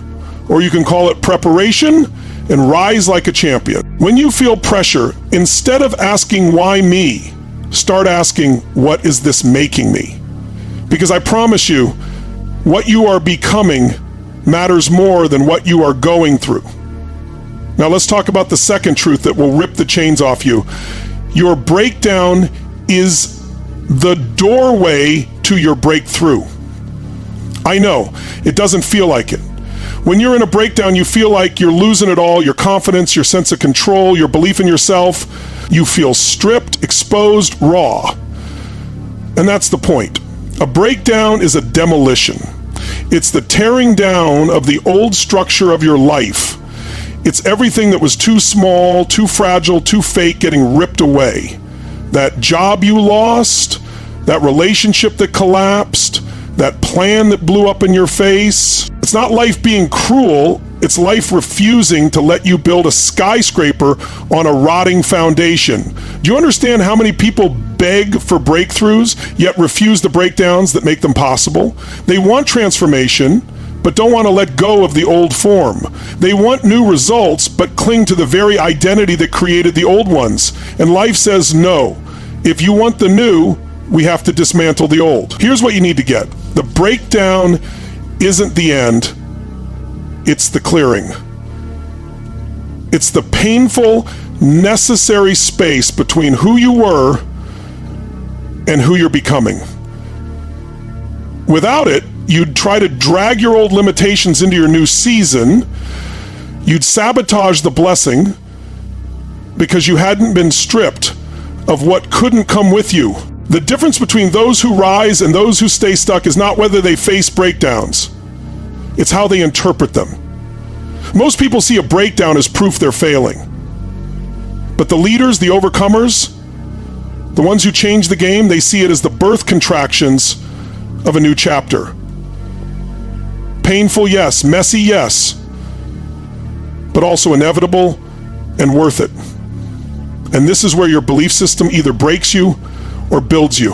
or you can call it preparation and rise like a champion. When you feel pressure, instead of asking why me, start asking what is this making me? Because I promise you, what you are becoming matters more than what you are going through. Now let's talk about the second truth that will rip the chains off you. Your breakdown is the doorway to your breakthrough. I know, it doesn't feel like it. When you're in a breakdown, you feel like you're losing it all, your confidence, your sense of control, your belief in yourself. You feel stripped, exposed, raw. And that's the point. A breakdown is a demolition. It's the tearing down of the old structure of your life. It's everything that was too small, too fragile, too fake getting ripped away. That job you lost, that relationship that collapsed, that plan that blew up in your face. It's not life being cruel, it's life refusing to let you build a skyscraper on a rotting foundation. Do you understand how many people beg for breakthroughs, yet refuse the breakdowns that make them possible? They want transformation, but don't want to let go of the old form. They want new results, but cling to the very identity that created the old ones. And life says no. If you want the new, we have to dismantle the old. Here's what you need to get. The breakdown isn't the end, it's the clearing. It's the painful, necessary space between who you were and who you're becoming. Without it, you'd try to drag your old limitations into your new season. You'd sabotage the blessing because you hadn't been stripped of what couldn't come with you. The difference between those who rise and those who stay stuck is not whether they face breakdowns. It's how they interpret them. Most people see a breakdown as proof they're failing. But the leaders, the overcomers, the ones who change the game, they see it as the birth contractions of a new chapter. Painful, yes. Messy, yes. But also inevitable and worth it. And this is where your belief system either breaks you or builds you.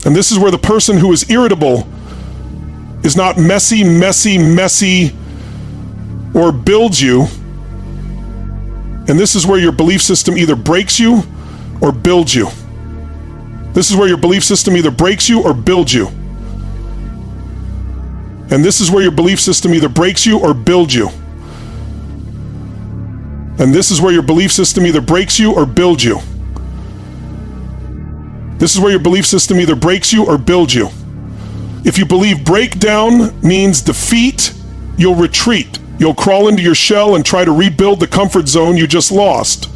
And this is where the person who is irritable is not messy, or builds you. And this is where your belief system either breaks you or builds you. This is where your belief system either breaks you or builds you. And this is where your belief system either breaks you or builds you. And this is where your belief system either breaks you or builds you. This is where your belief system either breaks you or builds you. If you believe breakdown means defeat, you'll retreat. You'll crawl into your shell and try to rebuild the comfort zone you just lost.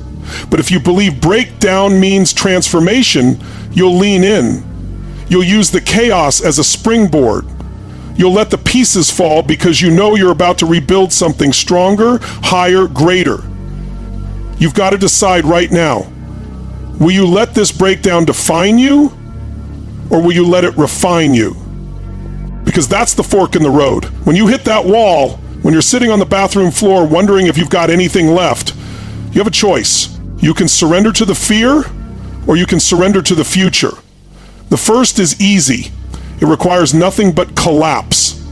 But if you believe breakdown means transformation, you'll lean in. You'll use the chaos as a springboard. You'll let the pieces fall because you know you're about to rebuild something stronger, higher, greater. You've got to decide right now. Will you let this breakdown define you, or will you let it refine you? Because that's the fork in the road. When you hit that wall, when you're sitting on the bathroom floor wondering if you've got anything left, you have a choice. You can surrender to the fear, or you can surrender to the future. The first is easy. It requires nothing but collapse.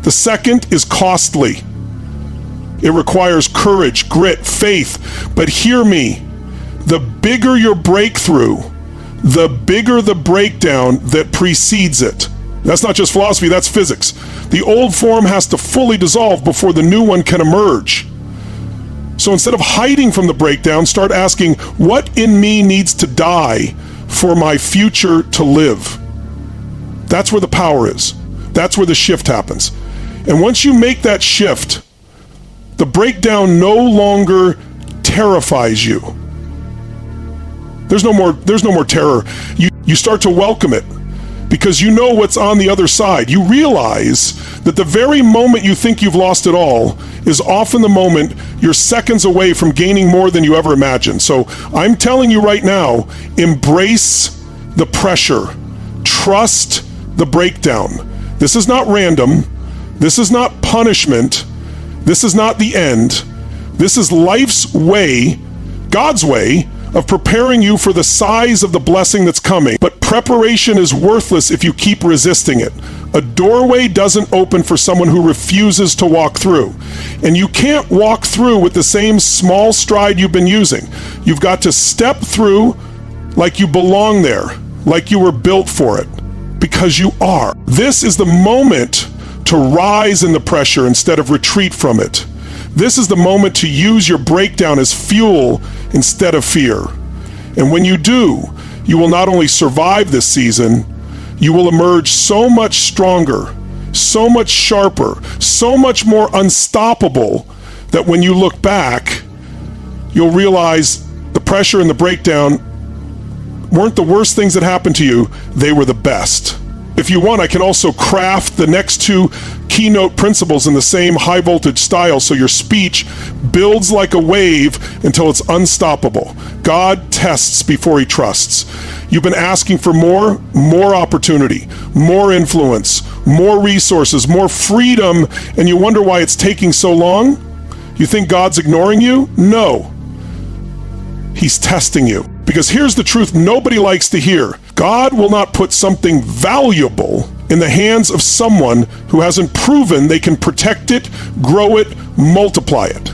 The second is costly. It requires courage, grit, faith. But hear me, the bigger your breakthrough, the bigger the breakdown that precedes it. That's not just philosophy, that's physics. The old form has to fully dissolve before the new one can emerge. So instead of hiding from the breakdown, start asking, what in me needs to die for my future to live? That's where the power is. That's where the shift happens. And once you make that shift, the breakdown no longer terrifies you. There's no more terror. You start to welcome it because you know what's on the other side. You realize that the very moment you think you've lost it all is often the moment you're seconds away from gaining more than you ever imagined. So I'm telling you right now, embrace the pressure. Trust the breakdown. This is not random. This is not punishment. This is not the end. This is life's way, God's way, of preparing you for the size of the blessing that's coming. But preparation is worthless if you keep resisting it. A doorway doesn't open for someone who refuses to walk through. And you can't walk through with the same small stride you've been using. You've got to step through like you belong there, like you were built for it, because you are. This is the moment to rise in the pressure instead of retreat from it. This is the moment to use your breakdown as fuel instead of fear. And when you do, you will not only survive this season, you will emerge so much stronger, so much sharper, so much more unstoppable that when you look back, you'll realize the pressure and the breakdown weren't the worst things that happened to you, they were the best. If you want, I can also craft the next two keynote principles in the same high voltage style so your speech builds like a wave until it's unstoppable. God tests before he trusts. You've been asking for more opportunity, more influence, more resources, more freedom, and you wonder why it's taking so long? You think God's ignoring you? No. He's testing you. Because here's the truth nobody likes to hear. God will not put something valuable in the hands of someone who hasn't proven they can protect it, grow it, multiply it.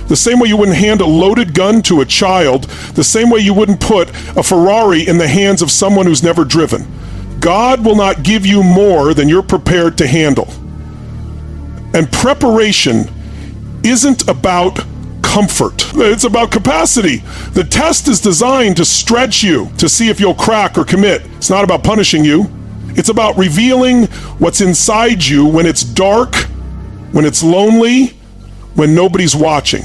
The same way you wouldn't hand a loaded gun to a child, the same way you wouldn't put a Ferrari in the hands of someone who's never driven. God will not give you more than you're prepared to handle. And preparation isn't about comfort. It's about capacity. The test is designed to stretch you to see if you'll crack or commit. It's not about punishing you. It's about revealing what's inside you when it's dark, when it's lonely, when nobody's watching.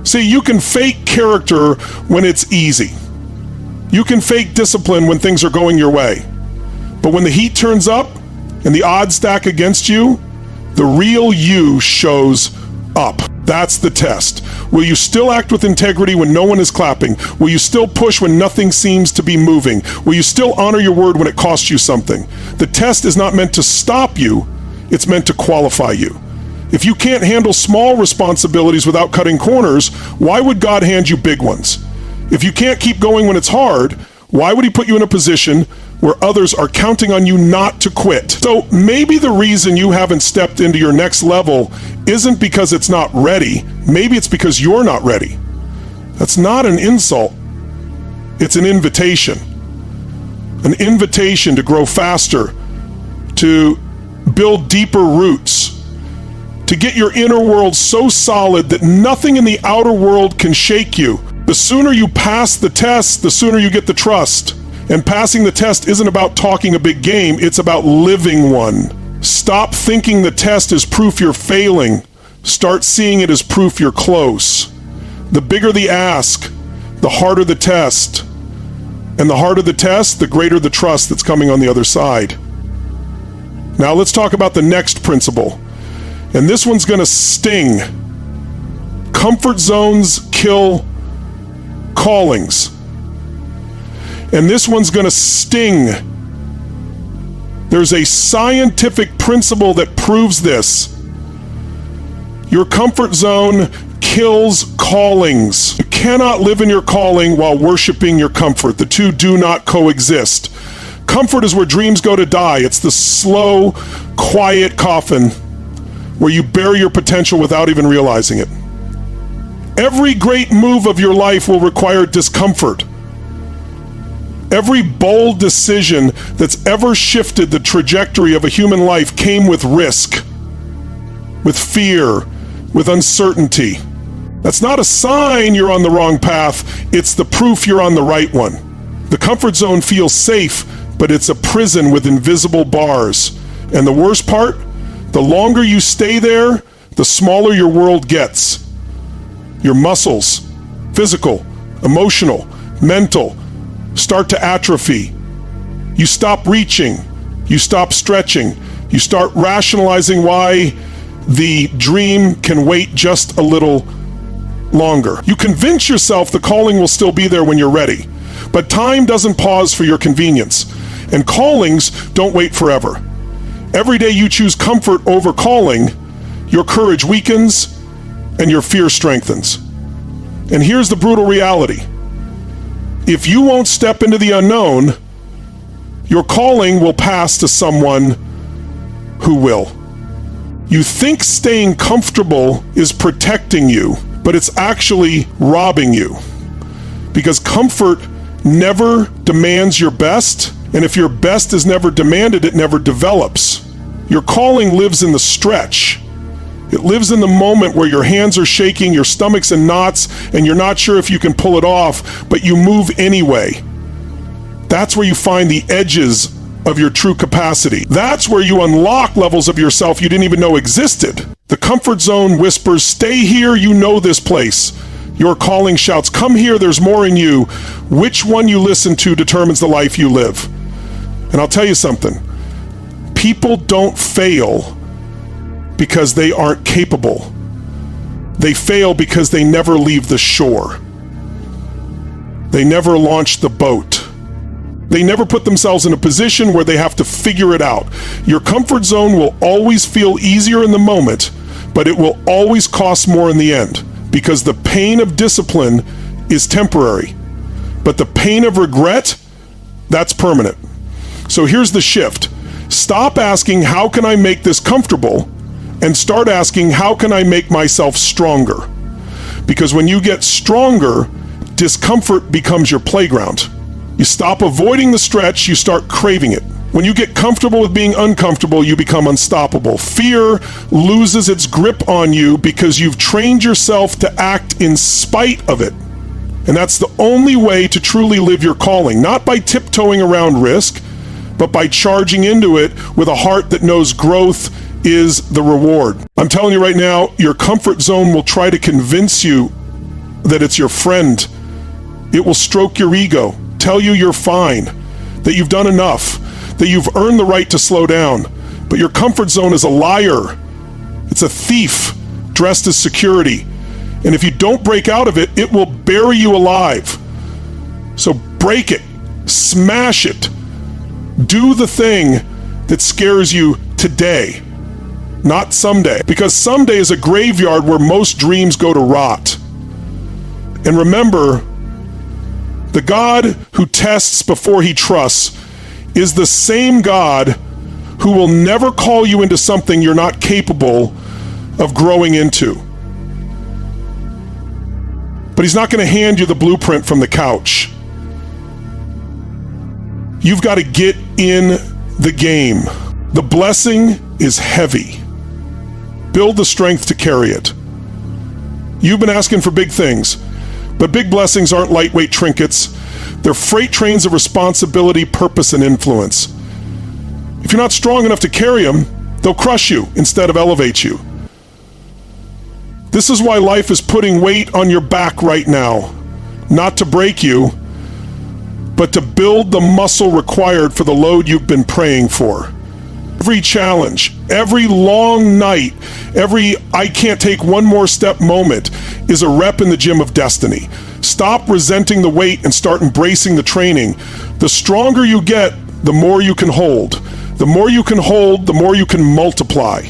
See, you can fake character when it's easy. You can fake discipline when things are going your way. But when the heat turns up and the odds stack against you, the real you shows up. That's the test. Will you still act with integrity when no one is clapping? Will you still push when nothing seems to be moving? Will you still honor your word when it costs you something? The test is not meant to stop you, it's meant to qualify you. If you can't handle small responsibilities without cutting corners, why would God hand you big ones? If you can't keep going when it's hard, why would he put you in a position where others are counting on you not to quit? So maybe the reason you haven't stepped into your next level isn't because it's not ready. Maybe it's because you're not ready. That's not an insult. It's an invitation. An invitation to grow faster, to build deeper roots, to get your inner world so solid that nothing in the outer world can shake you. The sooner you pass the test, the sooner you get the trust. And passing the test isn't about talking a big game, it's about living one. Stop thinking the test is proof you're failing. Start seeing it as proof you're close. The bigger the ask, the harder the test. And the harder the test, the greater the trust that's coming on the other side. Now let's talk about the next principle. And this one's going to sting. Comfort zones kill callings. And this one's going to sting. There's a scientific principle that proves this. Your comfort zone kills callings. You cannot live in your calling while worshiping your comfort. The two do not coexist. Comfort is where dreams go to die. It's the slow, quiet coffin where you bury your potential without even realizing it. Every great move of your life will require discomfort. Every bold decision that's ever shifted the trajectory of a human life came with risk, with fear, with uncertainty. That's not a sign you're on the wrong path, it's the proof you're on the right one. The comfort zone feels safe, but it's a prison with invisible bars. And the worst part, the longer you stay there, the smaller your world gets. Your muscles, physical, emotional, mental, start to atrophy. You stop reaching, you stop stretching, you start rationalizing why the dream can wait just a little longer. You convince yourself the calling will still be there when you're ready. But time doesn't pause for your convenience, and callings don't wait forever. Every day you choose comfort over calling, your courage weakens and your fear strengthens. And here's the brutal reality. If you won't step into the unknown, your calling will pass to someone who will. You think staying comfortable is protecting you, but it's actually robbing you. Because comfort never demands your best, and if your best is never demanded, it never develops. Your calling lives in the stretch. It lives in the moment where your hands are shaking, your stomach's in knots, and you're not sure if you can pull it off, but you move anyway. That's where you find the edges of your true capacity. That's where you unlock levels of yourself you didn't even know existed. The comfort zone whispers, stay here, you know this place. Your calling shouts, come here, there's more in you. Which one you listen to determines the life you live. And I'll tell you something. People don't fail because they aren't capable. They fail because they never leave the shore. They never launch the boat. They never put themselves in a position where they have to figure it out. Your comfort zone will always feel easier in the moment, but it will always cost more in the end, because the pain of discipline is temporary, but the pain of regret, that's permanent. So here's the shift. Stop asking, how can I make this comfortable? And start asking, how can I make myself stronger? Because when you get stronger, discomfort becomes your playground. You stop avoiding the stretch, you start craving it. When you get comfortable with being uncomfortable, you become unstoppable. Fear loses its grip on you because you've trained yourself to act in spite of it. And that's the only way to truly live your calling, not by tiptoeing around risk, but by charging into it with a heart that knows growth is the reward. I'm telling you right now, your comfort zone will try to convince you that it's your friend. It will stroke your ego, tell you you're fine, that you've done enough, that you've earned the right to slow down. But your comfort zone is a liar. It's a thief dressed as security. And if you don't break out of it, it will bury you alive. So break it, smash it. Do the thing that scares you today, not someday. Because someday is a graveyard where most dreams go to rot. And remember, the God who tests before he trusts is the same God who will never call you into something you're not capable of growing into. But he's not going to hand you the blueprint from the couch. You've got to get in the game. The blessing is heavy. Build the strength to carry it. You've been asking for big things, but big blessings aren't lightweight trinkets. They're freight trains of responsibility, purpose, and influence. If you're not strong enough to carry them, they'll crush you instead of elevate you. This is why life is putting weight on your back right now, not to break you, but to build the muscle required for the load you've been praying for. Every challenge, every long night, every I can't take one more step moment is a rep in the gym of destiny. Stop resenting the weight and start embracing the training. The stronger you get, the more you can hold. The more you can hold, the more you can multiply.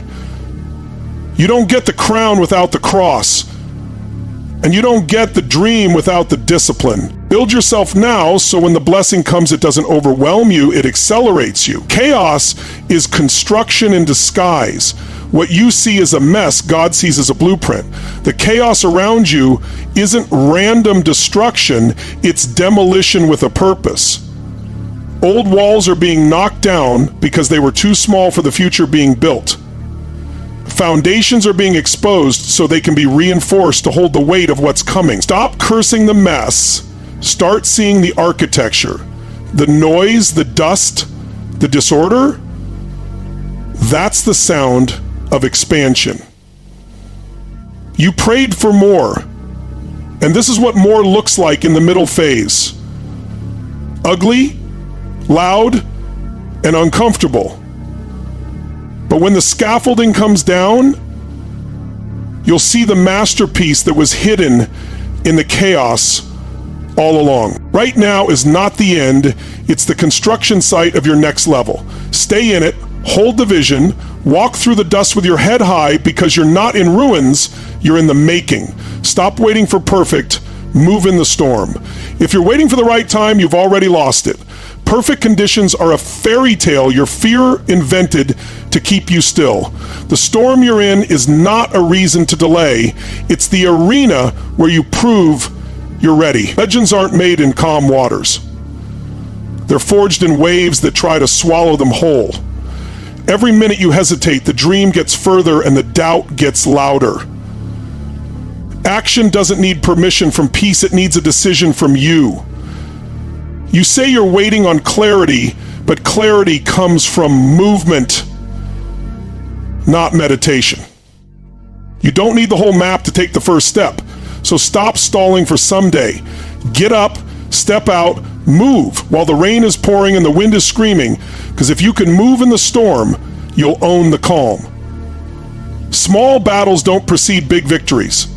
You don't get the crown without the cross. And you don't get the dream without the discipline. Build yourself now so when the blessing comes, it doesn't overwhelm you, it accelerates you. Chaos is construction in disguise. What you see as a mess, God sees as a blueprint. The chaos around you isn't random destruction, it's demolition with a purpose. Old walls are being knocked down because they were too small for the future being built. Foundations are being exposed so they can be reinforced to hold the weight of what's coming. Stop cursing the mess. Start seeing the architecture. The noise, the dust, the disorder. That's the sound of expansion. You prayed for more, and this is what more looks like in the middle phase. Ugly, loud, and uncomfortable. But when the scaffolding comes down, you'll see the masterpiece that was hidden in the chaos all along. Right now is not the end, it's the construction site of your next level. Stay in it, hold the vision, walk through the dust with your head high, because you're not in ruins, you're in the making. Stop waiting for perfect, move in the storm. If you're waiting for the right time, you've already lost it. Perfect conditions are a fairy tale your fear invented to keep you still. The storm you're in is not a reason to delay. It's the arena where you prove you're ready. Legends aren't made in calm waters. They're forged in waves that try to swallow them whole. Every minute you hesitate, the dream gets further and the doubt gets louder. Action doesn't need permission from peace, it needs a decision from you. You say you're waiting on clarity, but clarity comes from movement, not meditation. You don't need the whole map to take the first step, so stop stalling for someday. Get up, step out, move while the rain is pouring and the wind is screaming, because if you can move in the storm, you'll own the calm. Small battles don't precede big victories.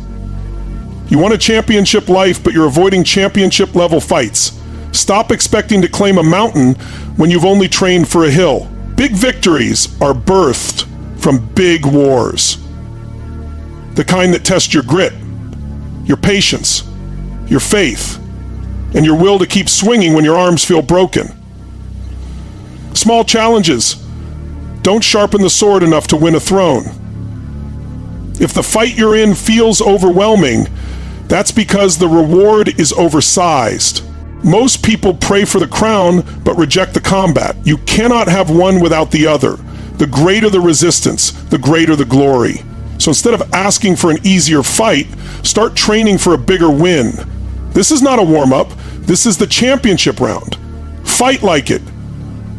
You want a championship life, but you're avoiding championship level fights. Stop expecting to claim a mountain when you've only trained for a hill. Big victories are birthed from big wars. The kind that test your grit, your patience, your faith, and your will to keep swinging when your arms feel broken. Small challenges don't sharpen the sword enough to win a throne. If the fight you're in feels overwhelming, that's because the reward is oversized. Most people pray for the crown, but reject the combat. You cannot have one without the other. The greater the resistance, the greater the glory. So instead of asking for an easier fight, start training for a bigger win. This is not a warm-up. This is the championship round. Fight like it.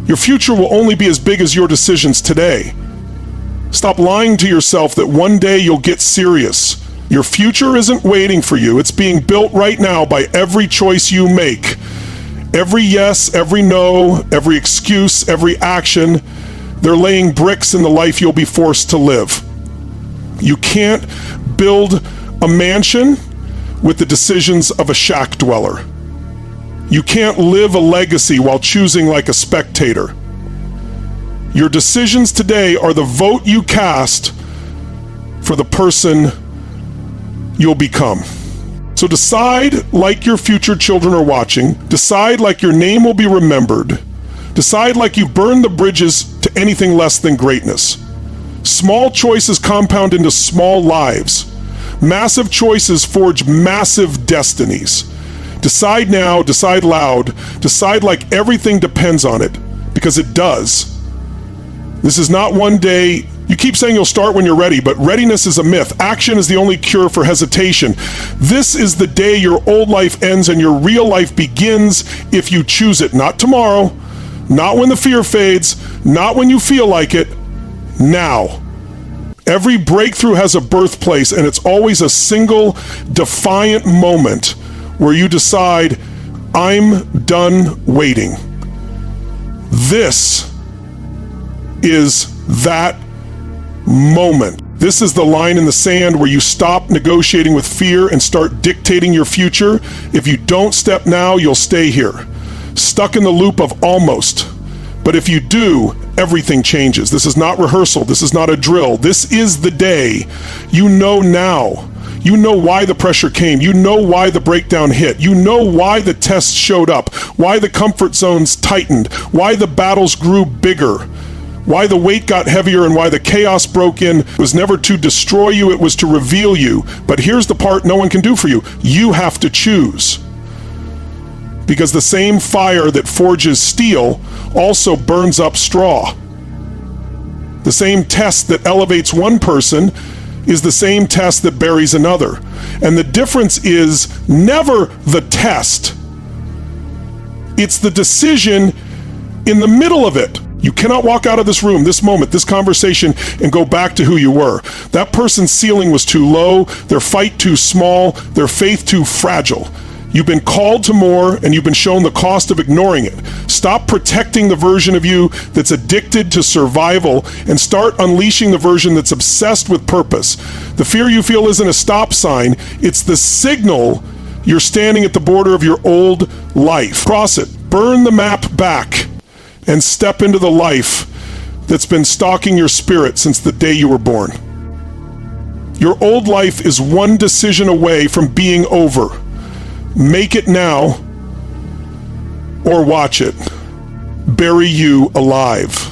Your future will only be as big as your decisions today. Stop lying to yourself that one day you'll get serious. Your future isn't waiting for you. It's being built right now by every choice you make. Every yes, every no, every excuse, every action. They're laying bricks in the life you'll be forced to live. You can't build a mansion with the decisions of a shack dweller. You can't live a legacy while choosing like a spectator. Your decisions today are the vote you cast for the person you'll become. So decide like your future children are watching. Decide like your name will be remembered. Decide like you've burned the bridges to anything less than greatness. Small choices compound into small lives. Massive choices forge massive destinies. Decide now, decide loud, decide like everything depends on it, because it does. This is not one day. You keep saying you'll start when you're ready, but readiness is a myth. Action is the only cure for hesitation. This is the day your old life ends and your real life begins if you choose it. Not tomorrow, not when the fear fades, not when you feel like it, now. Every breakthrough has a birthplace, and it's always a single defiant moment where you decide, I'm done waiting. This is that moment. This is the line in the sand where you stop negotiating with fear and start dictating your future. If you don't step now, you'll stay here, stuck in the loop of almost. But if you do, everything changes. This is not rehearsal. This is not a drill. This is the day. You know now. You know why the pressure came. You know why the breakdown hit. You know why the tests showed up, why the comfort zones tightened, why the battles grew bigger, why the weight got heavier, and why the chaos broke in. It was never to destroy you, it was to reveal you. But here's the part no one can do for you. You have to choose. Because the same fire that forges steel also burns up straw. The same test that elevates one person is the same test that buries another. And the difference is never the test. It's the decision in the middle of it. You cannot walk out of this room, this moment, this conversation, and go back to who you were. That person's ceiling was too low, their fight too small, their faith too fragile. You've been called to more, and you've been shown the cost of ignoring it. Stop protecting the version of you that's addicted to survival and start unleashing the version that's obsessed with purpose. The fear you feel isn't a stop sign, it's the signal you're standing at the border of your old life. Cross it, burn the map back, and step into the life that's been stalking your spirit since the day you were born. Your old life is one decision away from being over. Make it now, or watch it bury you alive.